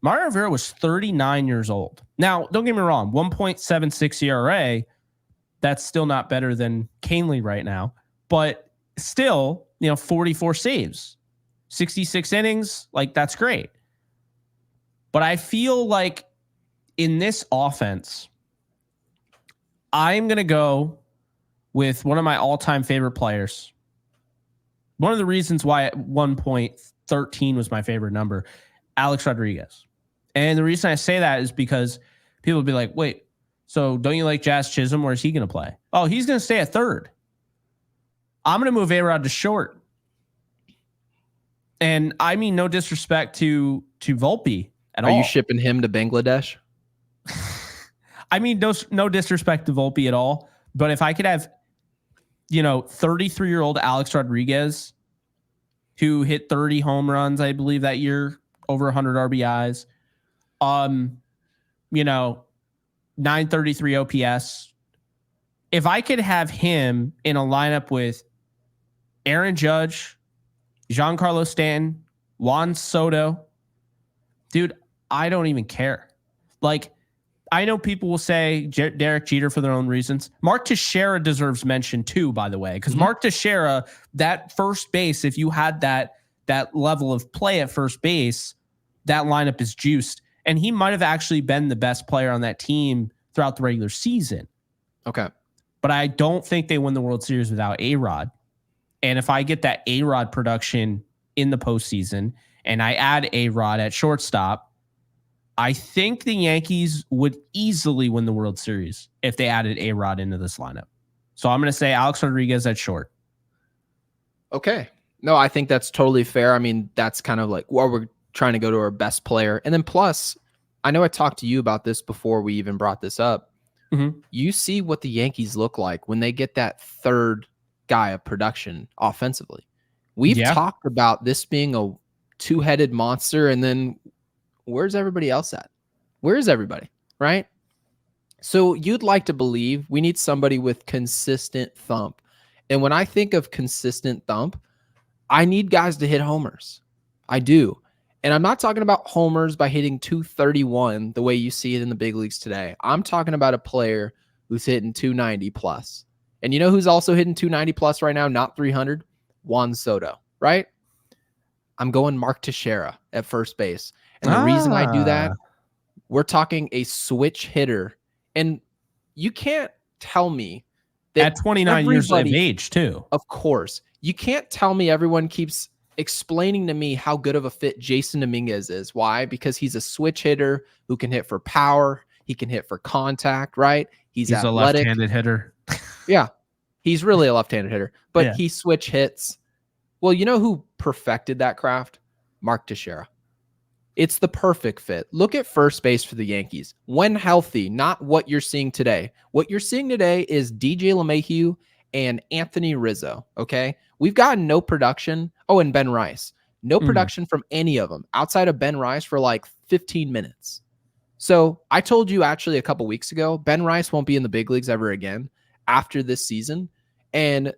Mariano Rivera was 39 years old. Now, don't get me wrong, 1.76 ERA, that's still not better than Canely right now. But still, you know, 44 saves, 66 innings, like that's great. But I feel like in this offense, I'm going to go with one of my all-time favorite players. One of the reasons why at one point 13 was my favorite number, Alex Rodriguez. And the reason I say that is because people will be like, wait, so don't you like Jazz Chisholm? Where is he going to play? Oh, he's going to stay at third. I'm going to move A-Rod to short. And I mean, no disrespect to Volpe at all. Are you shipping him to Bangladesh? I mean, no disrespect to Volpe at all. But if I could have, 33-year-old Alex Rodriguez, who hit 30 home runs, I believe that year, over 100 RBIs, 933 OPS. If I could have him in a lineup with Aaron Judge, Giancarlo Stanton, Juan Soto, dude, I don't even care. Like, I know people will say Derek Jeter for their own reasons. Mark Teixeira deserves mention too, by the way, because Mark Teixeira, that first base, if you had that level of play at first base, that lineup is juiced. And he might have actually been the best player on that team throughout the regular season. Okay. But I don't think they win the World Series without A-Rod. And if I get that A-Rod production in the postseason and I add A-Rod at shortstop, I think the Yankees would easily win the World Series if they added A-Rod into this lineup. So I'm going to say Alex Rodriguez at short. Okay. No, I think that's totally fair. I mean, that's kind of like where we're trying to go to our best player. And then plus, I know I talked to you about this before we even brought this up. Mm-hmm. You see what the Yankees look like when they get that third guy of production offensively. We've talked about this being a two-headed monster, and then where's everybody else at? Where is everybody, right? So you'd like to believe we need somebody with consistent thump. And when I think of consistent thump, I need guys to hit homers. I do. And I'm not talking about homers by hitting 231 the way you see it in the big leagues today. I'm talking about a player who's hitting 290 plus. And you know who's also hitting 290 plus right now, not 300? Juan Soto, right? I'm going Mark Teixeira at first base. And the reason I do that, we're talking a switch hitter. And you can't tell me that at 29 years of age, too. Of course. You can't tell me everyone keeps explaining to me how good of a fit Jason Dominguez is. Why? Because he's a switch hitter who can hit for power. He can hit for contact, right? He's athletic. A left-handed hitter. Yeah. He's really a left-handed hitter, but he switch hits. Well, you know who perfected that craft? Mark Teixeira. It's the perfect fit. Look at first base for the Yankees. When healthy, not what you're seeing today. What you're seeing today is DJ LeMahieu and Anthony Rizzo, okay? We've gotten no production. Oh, and Ben Rice. No production from any of them outside of Ben Rice for like 15 minutes. So I told you actually a couple weeks ago, Ben Rice won't be in the big leagues ever again after this season. And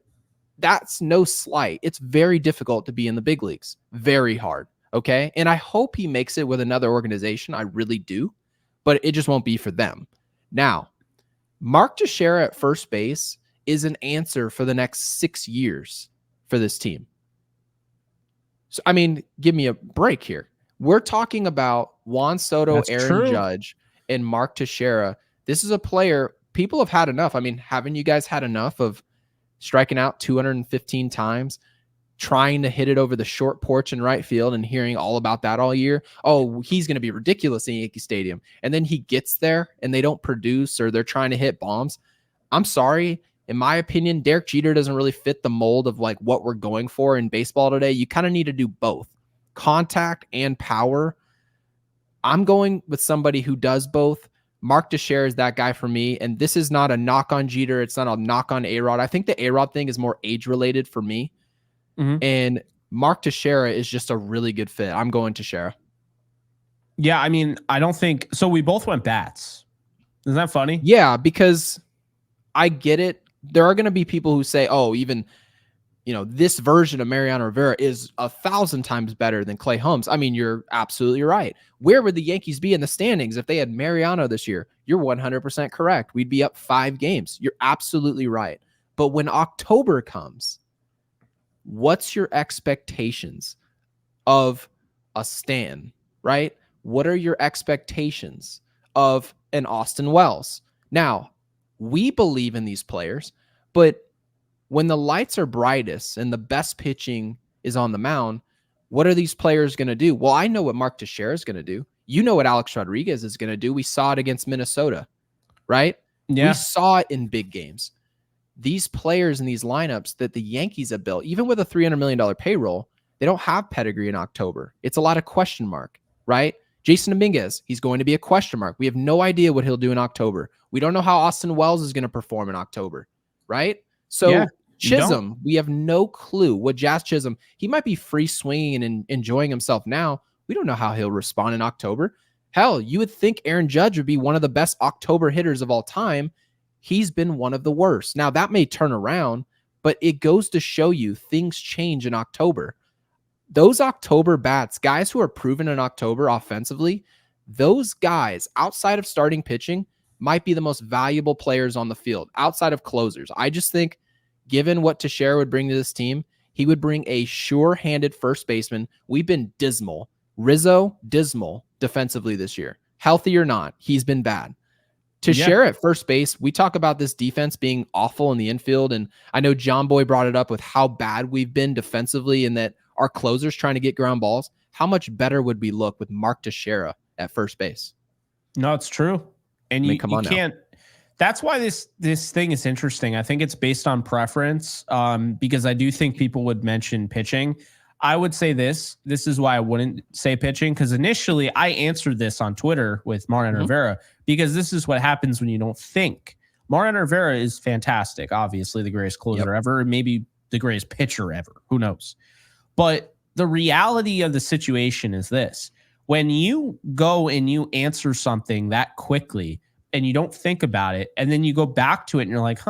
that's no slight. It's very difficult to be in the big leagues. Very hard. Okay. And I hope he makes it with another organization. I really do. But it just won't be for them. Now, Mark Teixeira at first base is an answer for the next 6 years for this team. So, I mean, give me a break here. We're talking about Juan Soto, That's Aaron true. Judge, and Mark Teixeira. This is a player people have had enough. I mean, haven't you guys had enough of striking out 215 times, trying to hit it over the short porch in right field and hearing all about that all year? Oh, he's going to be ridiculous in Yankee Stadium. And then he gets there and they don't produce, or they're trying to hit bombs. I'm sorry. In my opinion, Derek Jeter doesn't really fit the mold of like what we're going for in baseball today. You kind of need to do both, contact and power. I'm going with somebody who does both. Mark Teixeira is that guy for me. And this is not a knock on Jeter. It's not a knock on A-Rod. I think the A-Rod thing is more age related for me. And Mark Teixeira is just a really good fit. I'm going Teixeira. Yeah, I mean, I don't think so. We both went bats. Isn't that funny? Yeah, because I get it. There are going to be people who say, oh, even, this version of Mariano Rivera is 1,000 times better than Clay Holmes. I mean, you're absolutely right. Where would the Yankees be in the standings if they had Mariano this year? You're 100% correct. We'd be up 5 games. You're absolutely right. But when October comes, what's your expectations of a Stan, right? What are your expectations of an Austin Wells? Now, we believe in these players, but when the lights are brightest and the best pitching is on the mound, what are these players going to do? Well, I know what Mark Teixeira is going to do. You know what Alex Rodriguez is going to do. We saw it against Minnesota, right? Yeah. We saw it in big games. These players in these lineups that the Yankees have built, even with a $300 million payroll, they don't have pedigree in October. It's a lot of question mark, right? Jason Dominguez, he's going to be a question mark. We have no idea what he'll do in October. We don't know how Austin Wells is going to perform in October, right? So Yeah, Chisholm, we have no clue what Jazz Chisholm, he might be free swinging and enjoying himself now. We don't know how he'll respond in October. Hell, you would think Aaron Judge would be one of the best October hitters of all time. He's been one of the worst. Now, that may turn around, but it goes to show you things change in October. Those October bats, guys who are proven in October offensively, those guys outside of starting pitching might be the most valuable players on the field outside of closers. I just think given what Teixeira would bring to this team, he would bring a sure-handed first baseman. We've been dismal. Rizzo, dismal defensively this year. Healthy or not, he's been bad. Teixeira at first base, we talk about this defense being awful in the infield, and I know John Boy brought it up with how bad we've been defensively and that our closers trying to get ground balls. How much better would we look with Mark Teixeira at first base? No, it's true. And you can't. That's why this thing is interesting. I think it's based on preference, because I do think people would mention pitching. I would say this is why I wouldn't say pitching, because initially I answered this on Twitter with Mariano Rivera, because this is what happens when you don't think. Mariano Rivera is fantastic, obviously the greatest closer ever, maybe the greatest pitcher ever. Who knows? But the reality of the situation is this. When you go and you answer something that quickly and you don't think about it, and then you go back to it and you're like,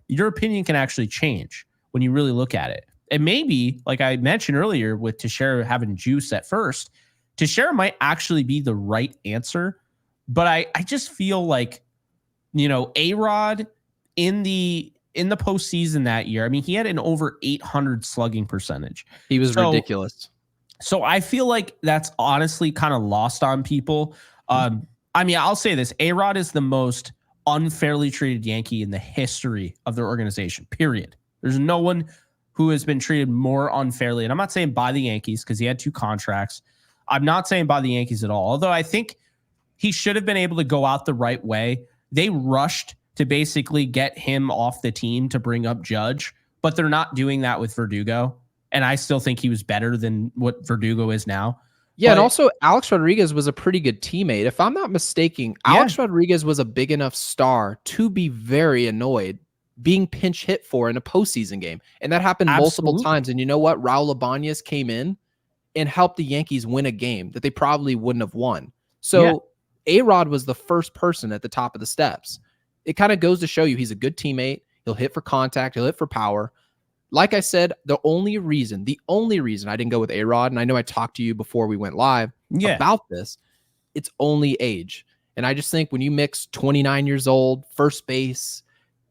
your opinion can actually change when you really look at it. And maybe, like I mentioned earlier with Teixeira having juice at first, Teixeira might actually be the right answer. But I just feel like, A-Rod in the postseason that year, I mean, he had an over 800 slugging percentage. He was ridiculous. So I feel like that's honestly kind of lost on people. I mean, I'll say this. A-Rod is the most unfairly treated Yankee in the history of their organization, period. There's no one who has been treated more unfairly. And I'm not saying by the Yankees because he had 2 contracts. I'm not saying by the Yankees at all, although I think he should have been able to go out the right way. They rushed to basically get him off the team to bring up Judge, but they're not doing that with Verdugo. And I still think he was better than what Verdugo is now. Yeah, and also Alex Rodriguez was a pretty good teammate. If I'm not mistaken, Alex Rodriguez was a big enough star to be very annoyed being pinch hit for in a postseason game. And that happened multiple times. And you know what? Raul Ibanez came in and helped the Yankees win a game that they probably wouldn't have won. So A-Rod was the first person at the top of the steps. It kind of goes to show you he's a good teammate. He'll hit for contact. He'll hit for power. Like I said, the only reason I didn't go with A-Rod, and I know I talked to you before we went live about this, it's only age. And I just think when you mix 29 years old, first base,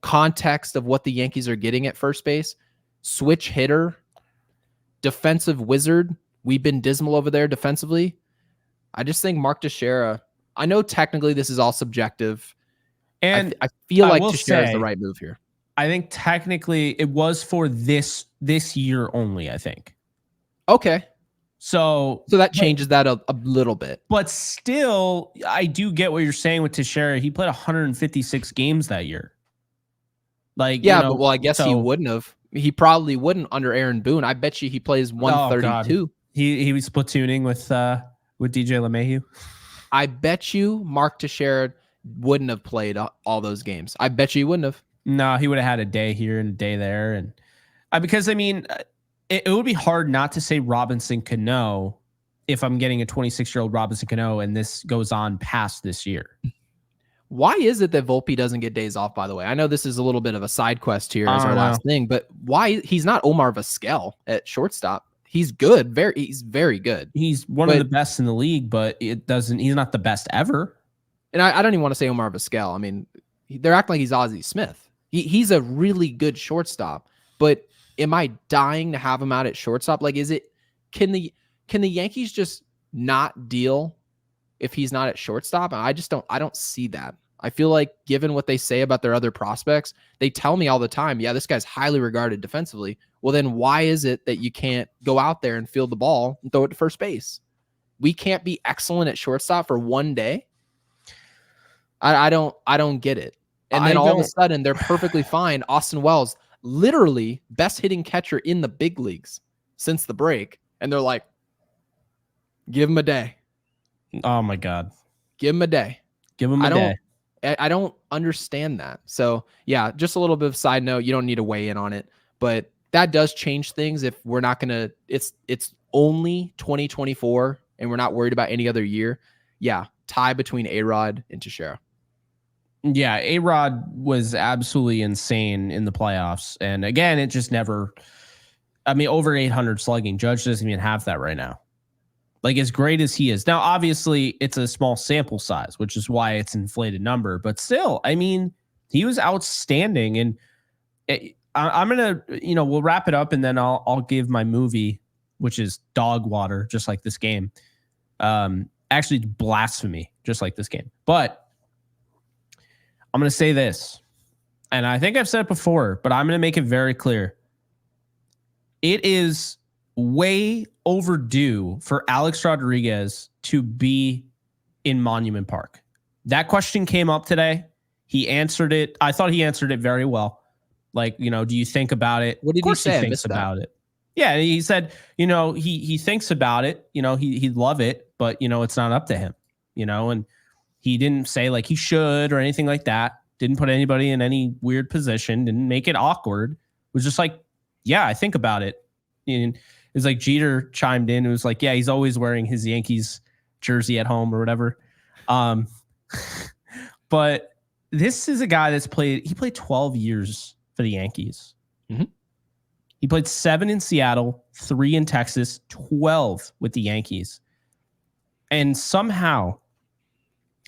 context of what the Yankees are getting at first base, switch hitter, defensive wizard, we've been dismal over there defensively. I just think Mark Teixeira, I know technically this is all subjective, and I feel like Teixeira is the right move here. I think technically it was for this year only, I think. Okay. So that changes that a little bit. But still, I do get what you're saying with Teixeira. He played 156 games that year. Like, but I guess he wouldn't have. He probably wouldn't under Aaron Boone. I bet you he plays 132. He was platooning with DJ LeMahieu. I bet you Mark Teixeira wouldn't have played all those games. I bet you he wouldn't have. No, he would have had a day here and a day there. And because, I mean, it would be hard not to say Robinson Cano if I'm getting a 26-year-old Robinson Cano and this goes on past this year. Why is it that Volpe doesn't get days off, by the way? I know this is a little bit of a side quest here as our last thing, but why he's not Omar Vizquel at shortstop? He's good. He's very good. He's one of the best in the league, but he's not the best ever. And I don't even want to say Omar Vizquel. I mean, they're acting like he's Ozzie Smith. He's a really good shortstop, but am I dying to have him out at shortstop? Like, can the Yankees just not deal if he's not at shortstop? I don't see that. I feel like given what they say about their other prospects, they tell me all the time, yeah, this guy's highly regarded defensively. Well, then why is it that you can't go out there and field the ball and throw it to first base? We can't be excellent at shortstop for one day. I don't get it. And then all of a sudden they're perfectly fine. Austin Wells, literally best hitting catcher in the big leagues since the break. And they're like, give him a day. Oh my God. Give him a day. Give him a day. I don't understand that. So yeah, just a little bit of side note. You don't need to weigh in on it, but that does change things if we're not going to, it's only 2024 and we're not worried about any other year. Yeah. Tie between A-Rod and Teixeira. Yeah. A-Rod was absolutely insane in the playoffs. And again, it just never, I mean, over 800 slugging. Judge doesn't even have that right now. Like, as great as he is. Now, obviously, it's a small sample size, which is why it's an inflated number. But still, I mean, he was outstanding. And I'm going to, we'll wrap it up and then I'll give my movie, which is dog water, just like this game. Actually, blasphemy, just like this game. But I'm going to say this, and I think I've said it before, but I'm going to make it very clear. It is way overdue for Alex Rodriguez to be in Monument Park. That question came up today. He answered it. I thought he answered it very well. Like, do you think about it? What did he say? He thinks about it. Yeah, he said, he thinks about it. He'd love it, but it's not up to him. And he didn't say like he should or anything like that. Didn't put anybody in any weird position. Didn't make it awkward. It was just like, yeah, I think about it. And it's like Jeter chimed in. It was like, yeah, he's always wearing his Yankees jersey at home or whatever. But this is a guy he played 12 years for the Yankees. Mm-hmm. He played 7 in Seattle, 3 in Texas, 12 with the Yankees. And somehow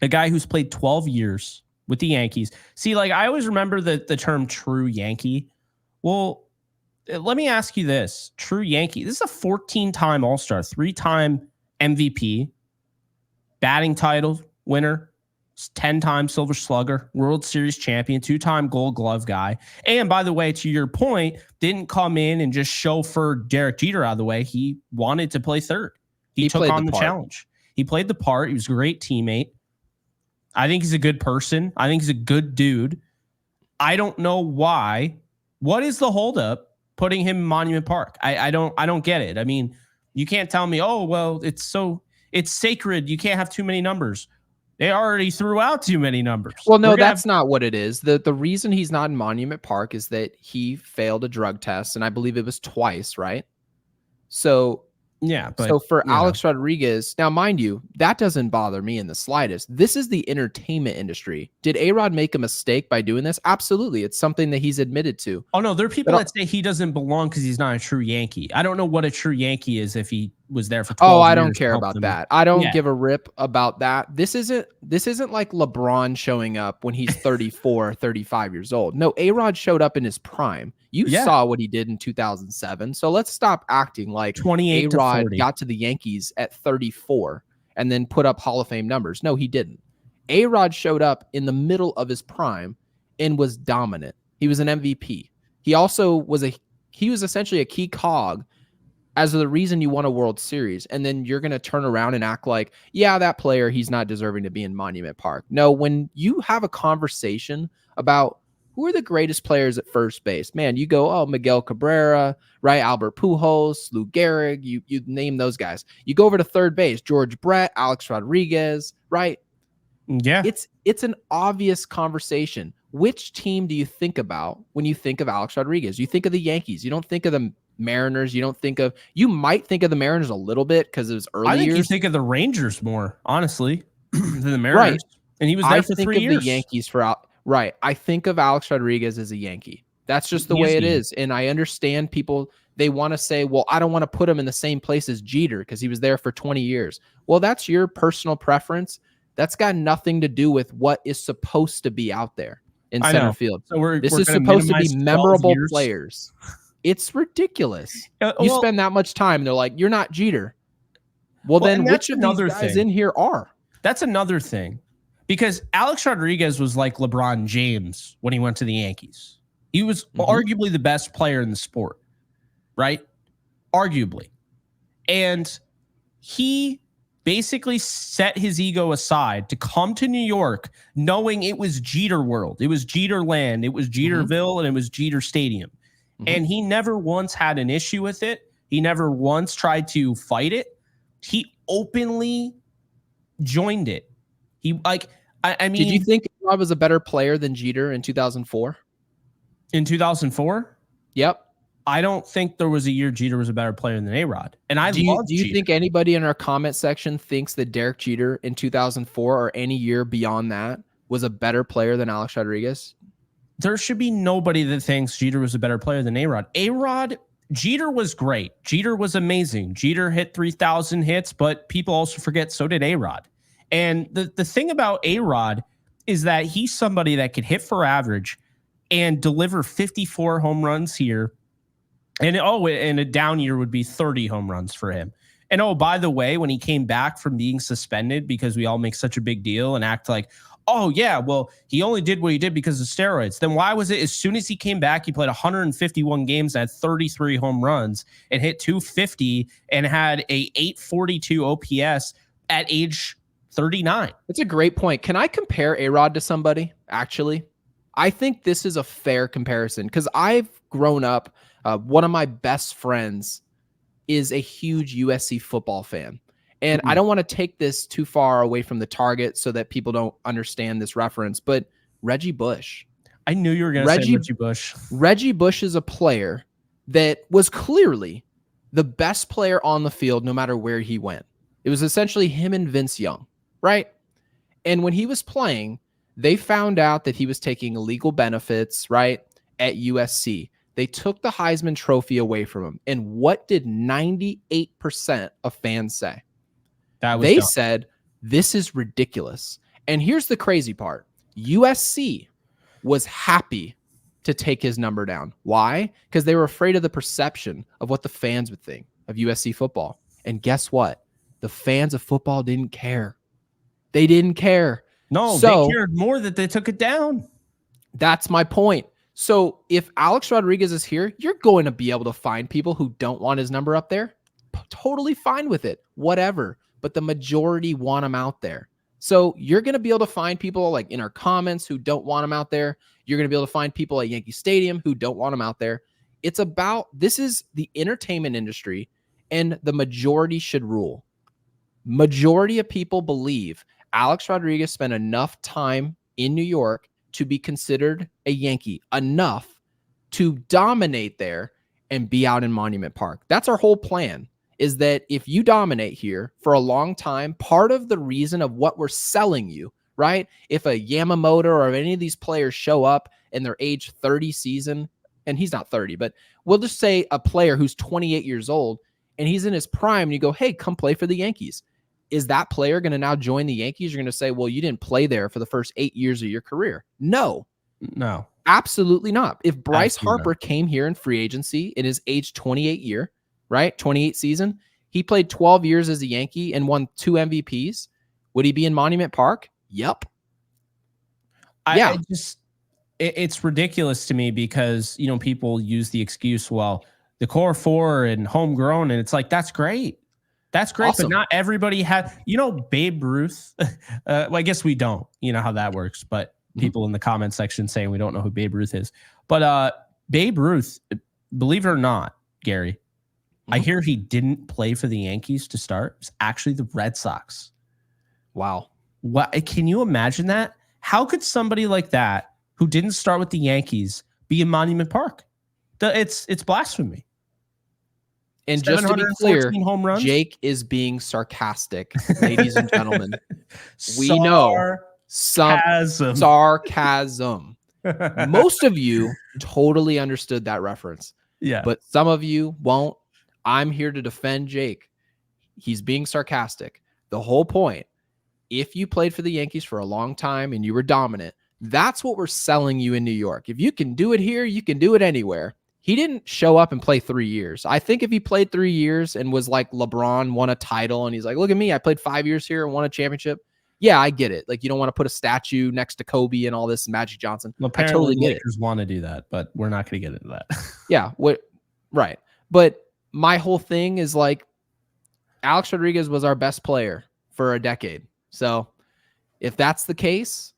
a guy who's played 12 years with the Yankees. See, like, I always remember the term true Yankee. Well, let me ask you this. True Yankee. This is a 14-time All-Star, 3-time MVP, batting title winner, 10-time Silver Slugger, World Series champion, 2-time Gold Glove guy. And by the way, to your point, didn't come in and just chauffeur Derek Jeter out of the way. He wanted to play third. He took on the challenge. He played the part. He was a great teammate. I think he's a good person. I think he's a good dude. I don't know why. What is the holdup putting him in Monument Park? I don't get it. I mean, you can't tell me, oh, well, it's sacred. You can't have too many numbers. They already threw out too many numbers. Well, no, that's not what it is. The reason he's not in Monument Park is that he failed a drug test, and I believe it was twice, right? So yeah, but so for Alex Rodriguez, now mind you, that doesn't bother me in the slightest. This is the entertainment industry. Did A-Rod make a mistake by doing this? Absolutely. It's something that he's admitted to. Oh no, there are people that say he doesn't belong because he's not a true Yankee. I don't know what a true Yankee is if he was there for 12 years. Oh, I don't care about that. I don't give a rip about that. This isn't like LeBron showing up when he's 34, 35 years old. No, A-Rod showed up in his prime. You saw what he did in 2007. So let's stop acting like A-Rod got to the Yankees at 34 and then put up Hall of Fame numbers. No, he didn't. A-Rod showed up in the middle of his prime and was dominant. He was an MVP. He also was essentially a key cog as the reason you won a World Series. And then you're going to turn around and act like, yeah, that player, he's not deserving to be in Monument Park. No, when you have a conversation about who are the greatest players at first base, man, you go, oh, Miguel Cabrera, right? Albert Pujols, Lou Gehrig, you name those guys. You go over to third base, George Brett, Alex Rodriguez, right? Yeah. It's an obvious conversation. Which team do you think about when you think of Alex Rodriguez? You think of the Yankees. You don't think of the Mariners. You might think of the Mariners a little bit because it was early years. You think of the Rangers more, honestly, than the Mariners. Right. And he was there for 3 years. The Yankees right. I think of Alex Rodriguez as a Yankee. That's just the way it is. And I understand people, they want to say, well, I don't want to put him in the same place as Jeter because he was there for 20 years. Well, that's your personal preference. That's got nothing to do with what is supposed to be out there in center field. So this is supposed to be memorable players. It's ridiculous. You spend that much time, they're like, you're not Jeter. Well then which of these guys in here are? That's another thing. Because Alex Rodriguez was like LeBron James when he went to the Yankees. He was arguably the best player in the sport, right? Arguably. And he basically set his ego aside to come to New York knowing it was Jeter world. It was Jeter land. It was Jeterville, and it was Jeter Stadium. And he never once had an issue with it. He never once tried to fight it. He openly joined it. He I mean, did you think Rob was a better player than Jeter in 2004? In 2004? Yep. I don't think there was a year Jeter was a better player than A-Rod. And do you think anybody in our comment section thinks that Derek Jeter in 2004 or any year beyond that was a better player than Alex Rodriguez? There should be nobody that thinks Jeter was a better player than A-Rod. A-Rod, Jeter was great. Jeter was amazing. Jeter hit 3,000 hits, but people also forget so did A-Rod. And the thing about A-Rod is that he's somebody that could hit for average and deliver 54 home runs here. And in a down year would be 30 home runs for him. And by the way, when he came back from being suspended, because we all make such a big deal and act like, oh yeah, well, he only did what he did because of steroids. Then why was it as soon as he came back, he played 151 games and had 33 home runs and hit 250 and had a 842 OPS at age 39? That's a great point. Can I compare A-Rod to somebody? Actually, I think this is a fair comparison because I've grown up. One of my best friends is a huge USC football fan. And I don't want to take this too far away from the target so that people don't understand this reference, but Reggie Bush. I knew you were going to say Reggie Bush. Reggie Bush is a player that was clearly the best player on the field no matter where he went. It was essentially him and Vince Young, right? And when he was playing, they found out that he was taking illegal benefits, right, at USC. They took the Heisman Trophy away from him. And what did 98% of fans say? They said, this is ridiculous. And here's the crazy part. USC was happy to take his number down. Why? Because they were afraid of the perception of what the fans would think of USC football. And guess what? The fans of football didn't care. They didn't care. No, they cared more that they took it down. That's my point. So if Alex Rodriguez is here, you're going to be able to find people who don't want his number up there. Totally fine with it. Whatever. But the majority want him out there. So you're going to be able to find people like in our comments who don't want him out there. You're going to be able to find people at Yankee Stadium who don't want him out there. It's about, this is the entertainment industry and the majority should rule. Majority of people believe Alex Rodriguez spent enough time in New York to be considered a Yankee, enough to dominate there and be out in Monument Park. That's our whole plan, is that if you dominate here for a long time, part of the reason of what we're selling you, right? If a Yamamoto or any of these players show up in their age 30 season, and he's not 30, but we'll just say a player who's 28 years old and he's in his prime and you go, hey, come play for the Yankees. Is that player going to now join the Yankees? You're going to say, well, you didn't play there for the first 8 years of your career. No, absolutely not. If Bryce Harper came here in free agency in his age 28 year, right? 28 season, he played 12 years as a Yankee and won 2 MVPs. Would he be in Monument Park? Yep. It's ridiculous to me because, people use the excuse, well, the core 4 and homegrown. And it's like, that's great. That's great, awesome. But not everybody had, Babe Ruth. Well, I guess we don't, how that works, but people in the comment section saying we don't know who Babe Ruth is. But Babe Ruth, believe it or not, Gary, I hear he didn't play for the Yankees to start. It's actually the Red Sox. Wow. What? Can you imagine that? How could somebody like that, who didn't start with the Yankees, be in Monument Park? It's blasphemy. And just to be clear, Jake is being sarcastic, ladies and gentlemen. We know some sarcasm. Most of you totally understood that reference. Yeah. But some of you won't. I'm here to defend Jake. He's being sarcastic. The whole point, if you played for the Yankees for a long time and you were dominant, that's what we're selling you in New York. If you can do it here, you can do it anywhere. He didn't show up and play 3 years. I think if he played 3 years and was like LeBron, won a title, and he's like, look at me, I played 5 years here and won a championship, Yeah, I get it. Like, you don't want to put a statue next to Kobe and all this, Magic Johnson. Well, I totally get it. Lakers want to do that, but we're not going to get into that. Yeah, right. But my whole thing is like, Alex Rodriguez was our best player for a decade. So if that's the case,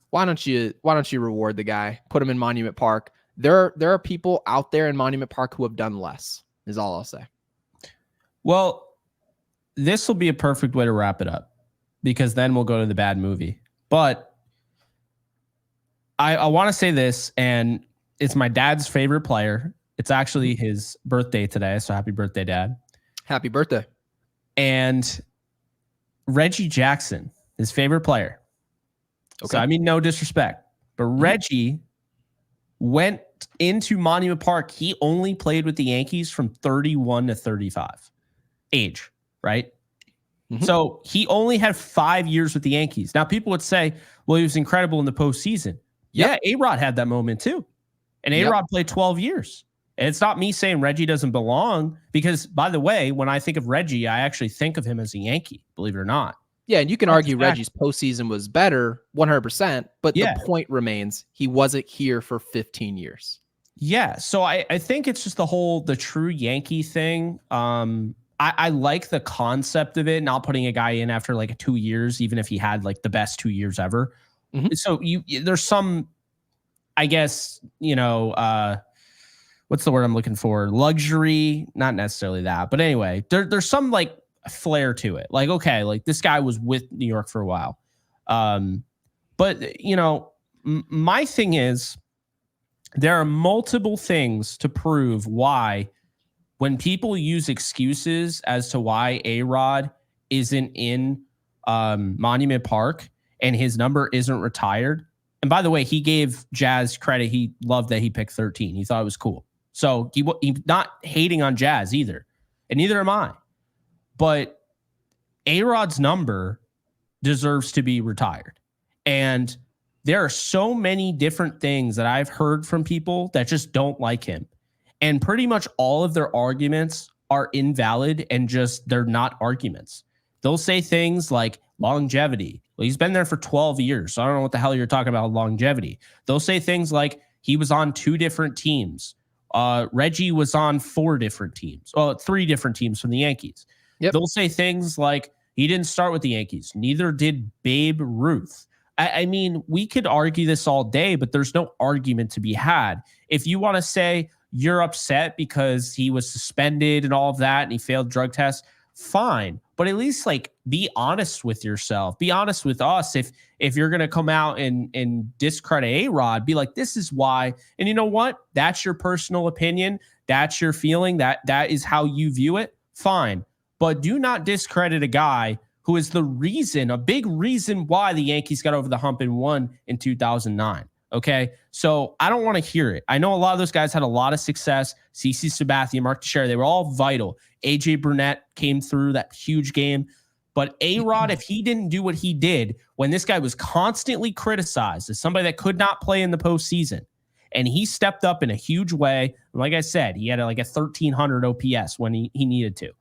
why don't you reward the guy? Put him in Monument Park. There are people out there in Monument Park who have done less, is all I'll say. Well, this will be a perfect way to wrap it up, because then we'll go to the bad movie. But I want to say this, and it's my dad's favorite player. It's actually his birthday today, so happy birthday, Dad. Happy birthday. And Reggie Jackson, his favorite player. Okay. So, I mean, no disrespect, but Reggie went into Monument Park. He only played with the Yankees from 31 to 35 age, right? Mm-hmm. So he only had 5 years with the Yankees. Now, people would say, well, he was incredible in the postseason. Yep. Yeah, A-Rod had that moment too. And A-Rod played 12 years. And it's not me saying Reggie doesn't belong, because, by the way, when I think of Reggie, I actually think of him as a Yankee, believe it or not. Yeah, and you can argue Reggie's postseason was better, 100%, but the point remains, he wasn't here for 15 years. Yeah, so I think it's just the true Yankee thing. I like the concept of it, not putting a guy in after like 2 years, even if he had like the best 2 years ever. Mm-hmm. So there's some, I guess, what's the word I'm looking for? Luxury, not necessarily that, but anyway, there's some like flair to it. Like, okay, like this guy was with New York for a while. But my thing is, there are multiple things to prove why, when people use excuses as to why A-Rod isn't in Monument Park and his number isn't retired. And by the way, he gave Jazz credit. He loved that he picked 13. He thought it was cool. So he's not hating on Jazz either. And neither am I. But A-Rod's number deserves to be retired. And there are so many different things that I've heard from people that just don't like him. And pretty much all of their arguments are invalid and just, they're not arguments. They'll say things like longevity. Well, he's been there for 12 years. So I don't know what the hell you're talking about longevity. They'll say things like he was on 2 different teams. Reggie was on 4 different teams. Well, 3 different teams from the Yankees. Yep. They'll say things like he didn't start with the Yankees. Neither did Babe Ruth. I mean, we could argue this all day, but there's no argument to be had. If you want to say you're upset because he was suspended and all of that and he failed drug tests, fine. But at least like be honest with yourself. Be honest with us. If you're going to come out and discredit A-Rod, be like, this is why. And you know what? That's your personal opinion. That's your feeling. That is how you view it. Fine. But do not discredit a guy who is the reason, a big reason why the Yankees got over the hump and won in 2009. Okay, so I don't want to hear it. I know a lot of those guys had a lot of success. CC Sabathia, Mark Teixeira, they were all vital. AJ Burnett came through that huge game. But A-Rod, if he didn't do what he did when this guy was constantly criticized as somebody that could not play in the postseason, and he stepped up in a huge way, like I said, he had like a 1,300 OPS when he needed to.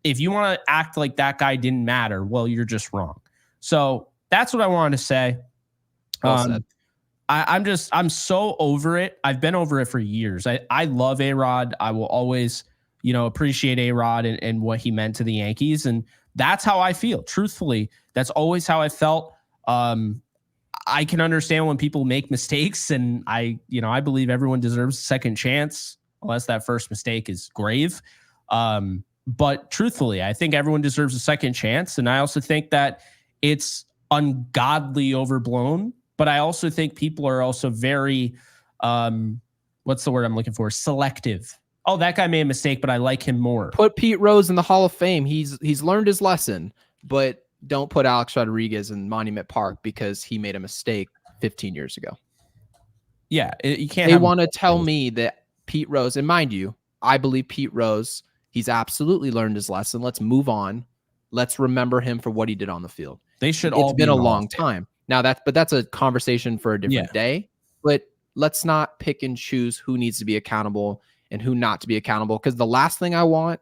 If you want to act like that guy didn't matter, well, you're just wrong. So that's what I wanted to say. Well said. I'm so over it. I've been over it for years. I love A-Rod. I will always, appreciate A-Rod and what he meant to the Yankees. And that's how I feel. Truthfully, that's always how I felt. I can understand when people make mistakes, and I believe everyone deserves a second chance, unless that first mistake is grave. But truthfully, I think everyone deserves a second chance. And I also think that it's ungodly overblown. But I also think people are also very, what's the word I'm looking for? Selective. Oh, that guy made a mistake, but I like him more. Put Pete Rose in the Hall of Fame. He's learned his lesson, but don't put Alex Rodriguez in Monument Park because he made a mistake 15 years ago. Yeah, you can't. They want to tell me that Pete Rose, and mind you, I believe Pete Rose, he's absolutely learned his lesson. Let's move on. Let's remember him for what he did on the field. They should all. It's been a long time. Now that's a conversation for a different day, but let's not pick and choose who needs to be accountable and who not to be accountable. Because the last thing I want,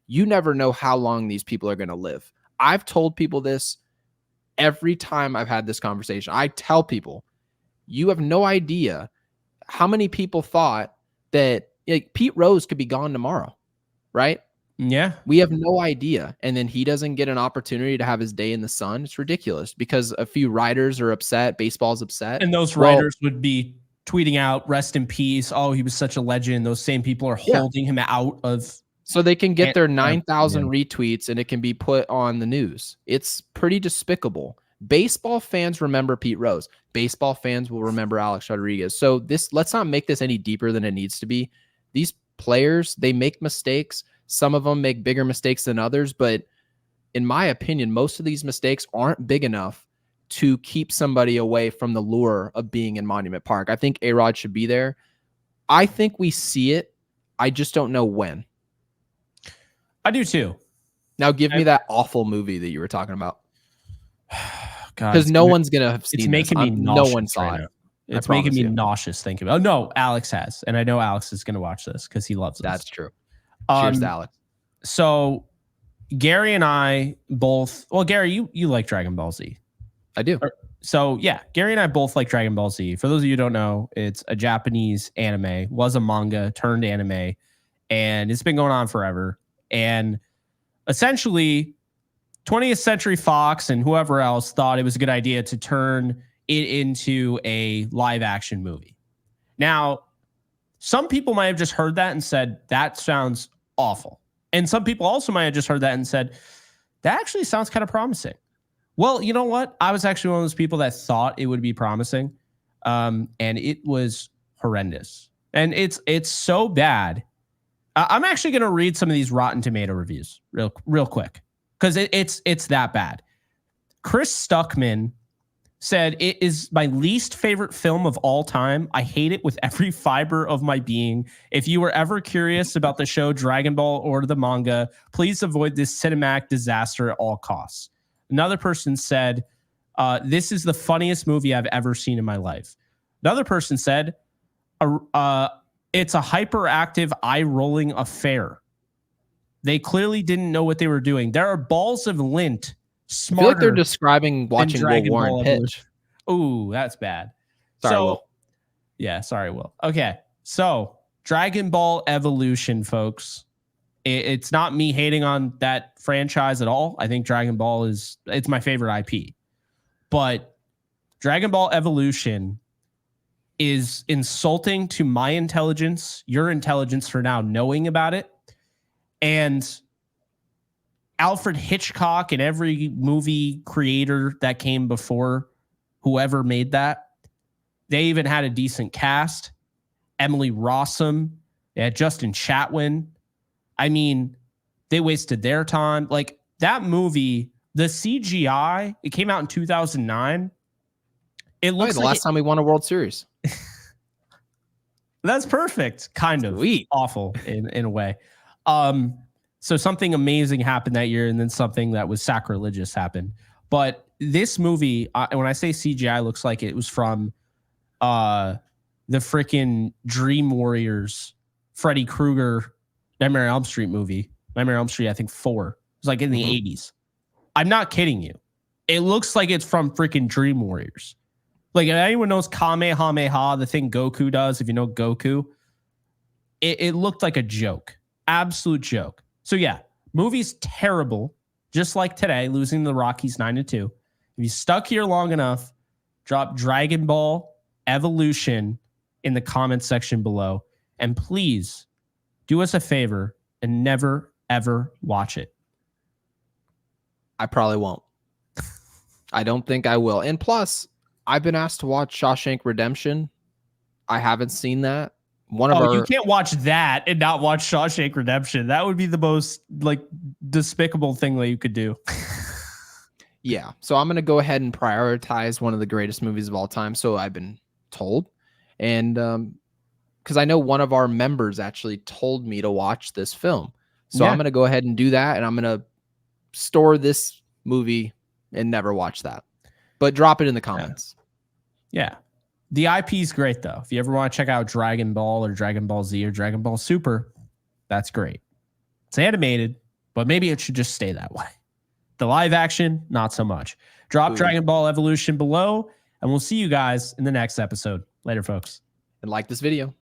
you never know how long these people are going to live. I've told people this Every time I've had this conversation, I tell people, you have no idea how many people thought that Pete Rose could be gone tomorrow, right? Yeah. We have no idea. And then he doesn't get an opportunity to have his day in the sun. It's ridiculous because a few writers are upset. Baseball's upset. And those writers would be tweeting out, rest in peace. Oh, he was such a legend. Those same people are holding him out of. So they can get their 9,000 retweets and it can be put on the news. It's pretty despicable. Baseball fans remember Pete Rose. Baseball fans will remember Alex Rodriguez. So let's not make this any deeper than it needs to be. These players, they make mistakes. Some of them make bigger mistakes than others, but in my opinion, most of these mistakes aren't big enough to keep somebody away from the lure of being in Monument Park. I think A-Rod should be there. I think we see it. I just don't know when. I do too. Now give me that awful movie that you were talking about. Because no one's going to have seen It's making me nauseous. No one saw it. It's making me nauseous thinking about it. Oh, no, Alex has. And I know Alex is going to watch this because he loves this. That's true. Cheers to Alex. So Gary and I both, well, Gary, you like Dragon Ball Z. I do. So yeah, Gary and I both like Dragon Ball Z. For those of you who don't know, it's a Japanese anime, was a manga turned anime, and it's been going on forever. And essentially 20th Century Fox and whoever else thought it was a good idea to turn it into a live action movie. Now, some people might have just heard that and said, that sounds awful. And some people also might have just heard that and said, that actually sounds kind of promising. Well, you know what? I was actually one of those people that thought it would be promising. And it was horrendous. And it's so bad. I'm actually going to read some of these Rotten Tomato reviews real quick because it's that bad. Chris Stuckman said, it is my least favorite film of all time. I hate it with every fiber of my being. If you were ever curious about the show Dragon Ball or the manga, please avoid this cinematic disaster at all costs. Another person said, this is the funniest movie I've ever seen in my life. Another person said, it's a hyperactive, eye-rolling affair. They clearly didn't know what they were doing. There are balls of lint smarter. I feel like they're describing watching Will Warren pitch. Ooh, that's bad. Sorry, Will. Yeah, sorry, Will. Okay, so Dragon Ball Evolution, folks. It's not me hating on that franchise at all. I think Dragon Ball it's my favorite IP. But Dragon Ball Evolution is insulting to my intelligence, your intelligence for now knowing about it. And Alfred Hitchcock and every movie creator that came before whoever made that, they even had a decent cast. Emily Rossum, they had Justin Chatwin. I mean, they wasted their time. Like that movie, the CGI, it came out in 2009. It looks the last time we won a World Series. That's perfect. Kind of awful in a way. So something amazing happened that year, and then something that was sacrilegious happened. But this movie, when I say CGI, looks like it was from the freaking Dream Warriors, Freddy Krueger, Nightmare on Elm Street movie. Nightmare on Elm Street, I think 4. It was like in the 80s. I'm not kidding you. It looks like it's from freaking Dream Warriors. Like, if anyone knows Kamehameha, the thing Goku does, if you know Goku, it looked like a joke. Absolute joke. So, yeah, movie's terrible, just like today, losing the Rockies 9-2. If you stuck here long enough, drop Dragon Ball Evolution in the comments section below. And please do us a favor and never, ever watch it. I probably won't. I don't think I will. And plus, I've been asked to watch Shawshank Redemption. I haven't seen that. You can't watch that and not watch Shawshank Redemption. That would be the most despicable thing that you could do. Yeah. So I'm going to go ahead and prioritize one of the greatest movies of all time. So I've been told. And because I know one of our members actually told me to watch this film. So I'm going to go ahead and do that. And I'm going to store this movie and never watch that. But drop it in the comments. Yeah. The IP is great, though. If you ever want to check out Dragon Ball or Dragon Ball Z or Dragon Ball Super, that's great. It's animated, but maybe it should just stay that way. The live action, not so much. Drop Ooh. Dragon Ball Evolution below, and we'll see you guys in the next episode. Later, folks. And like this video.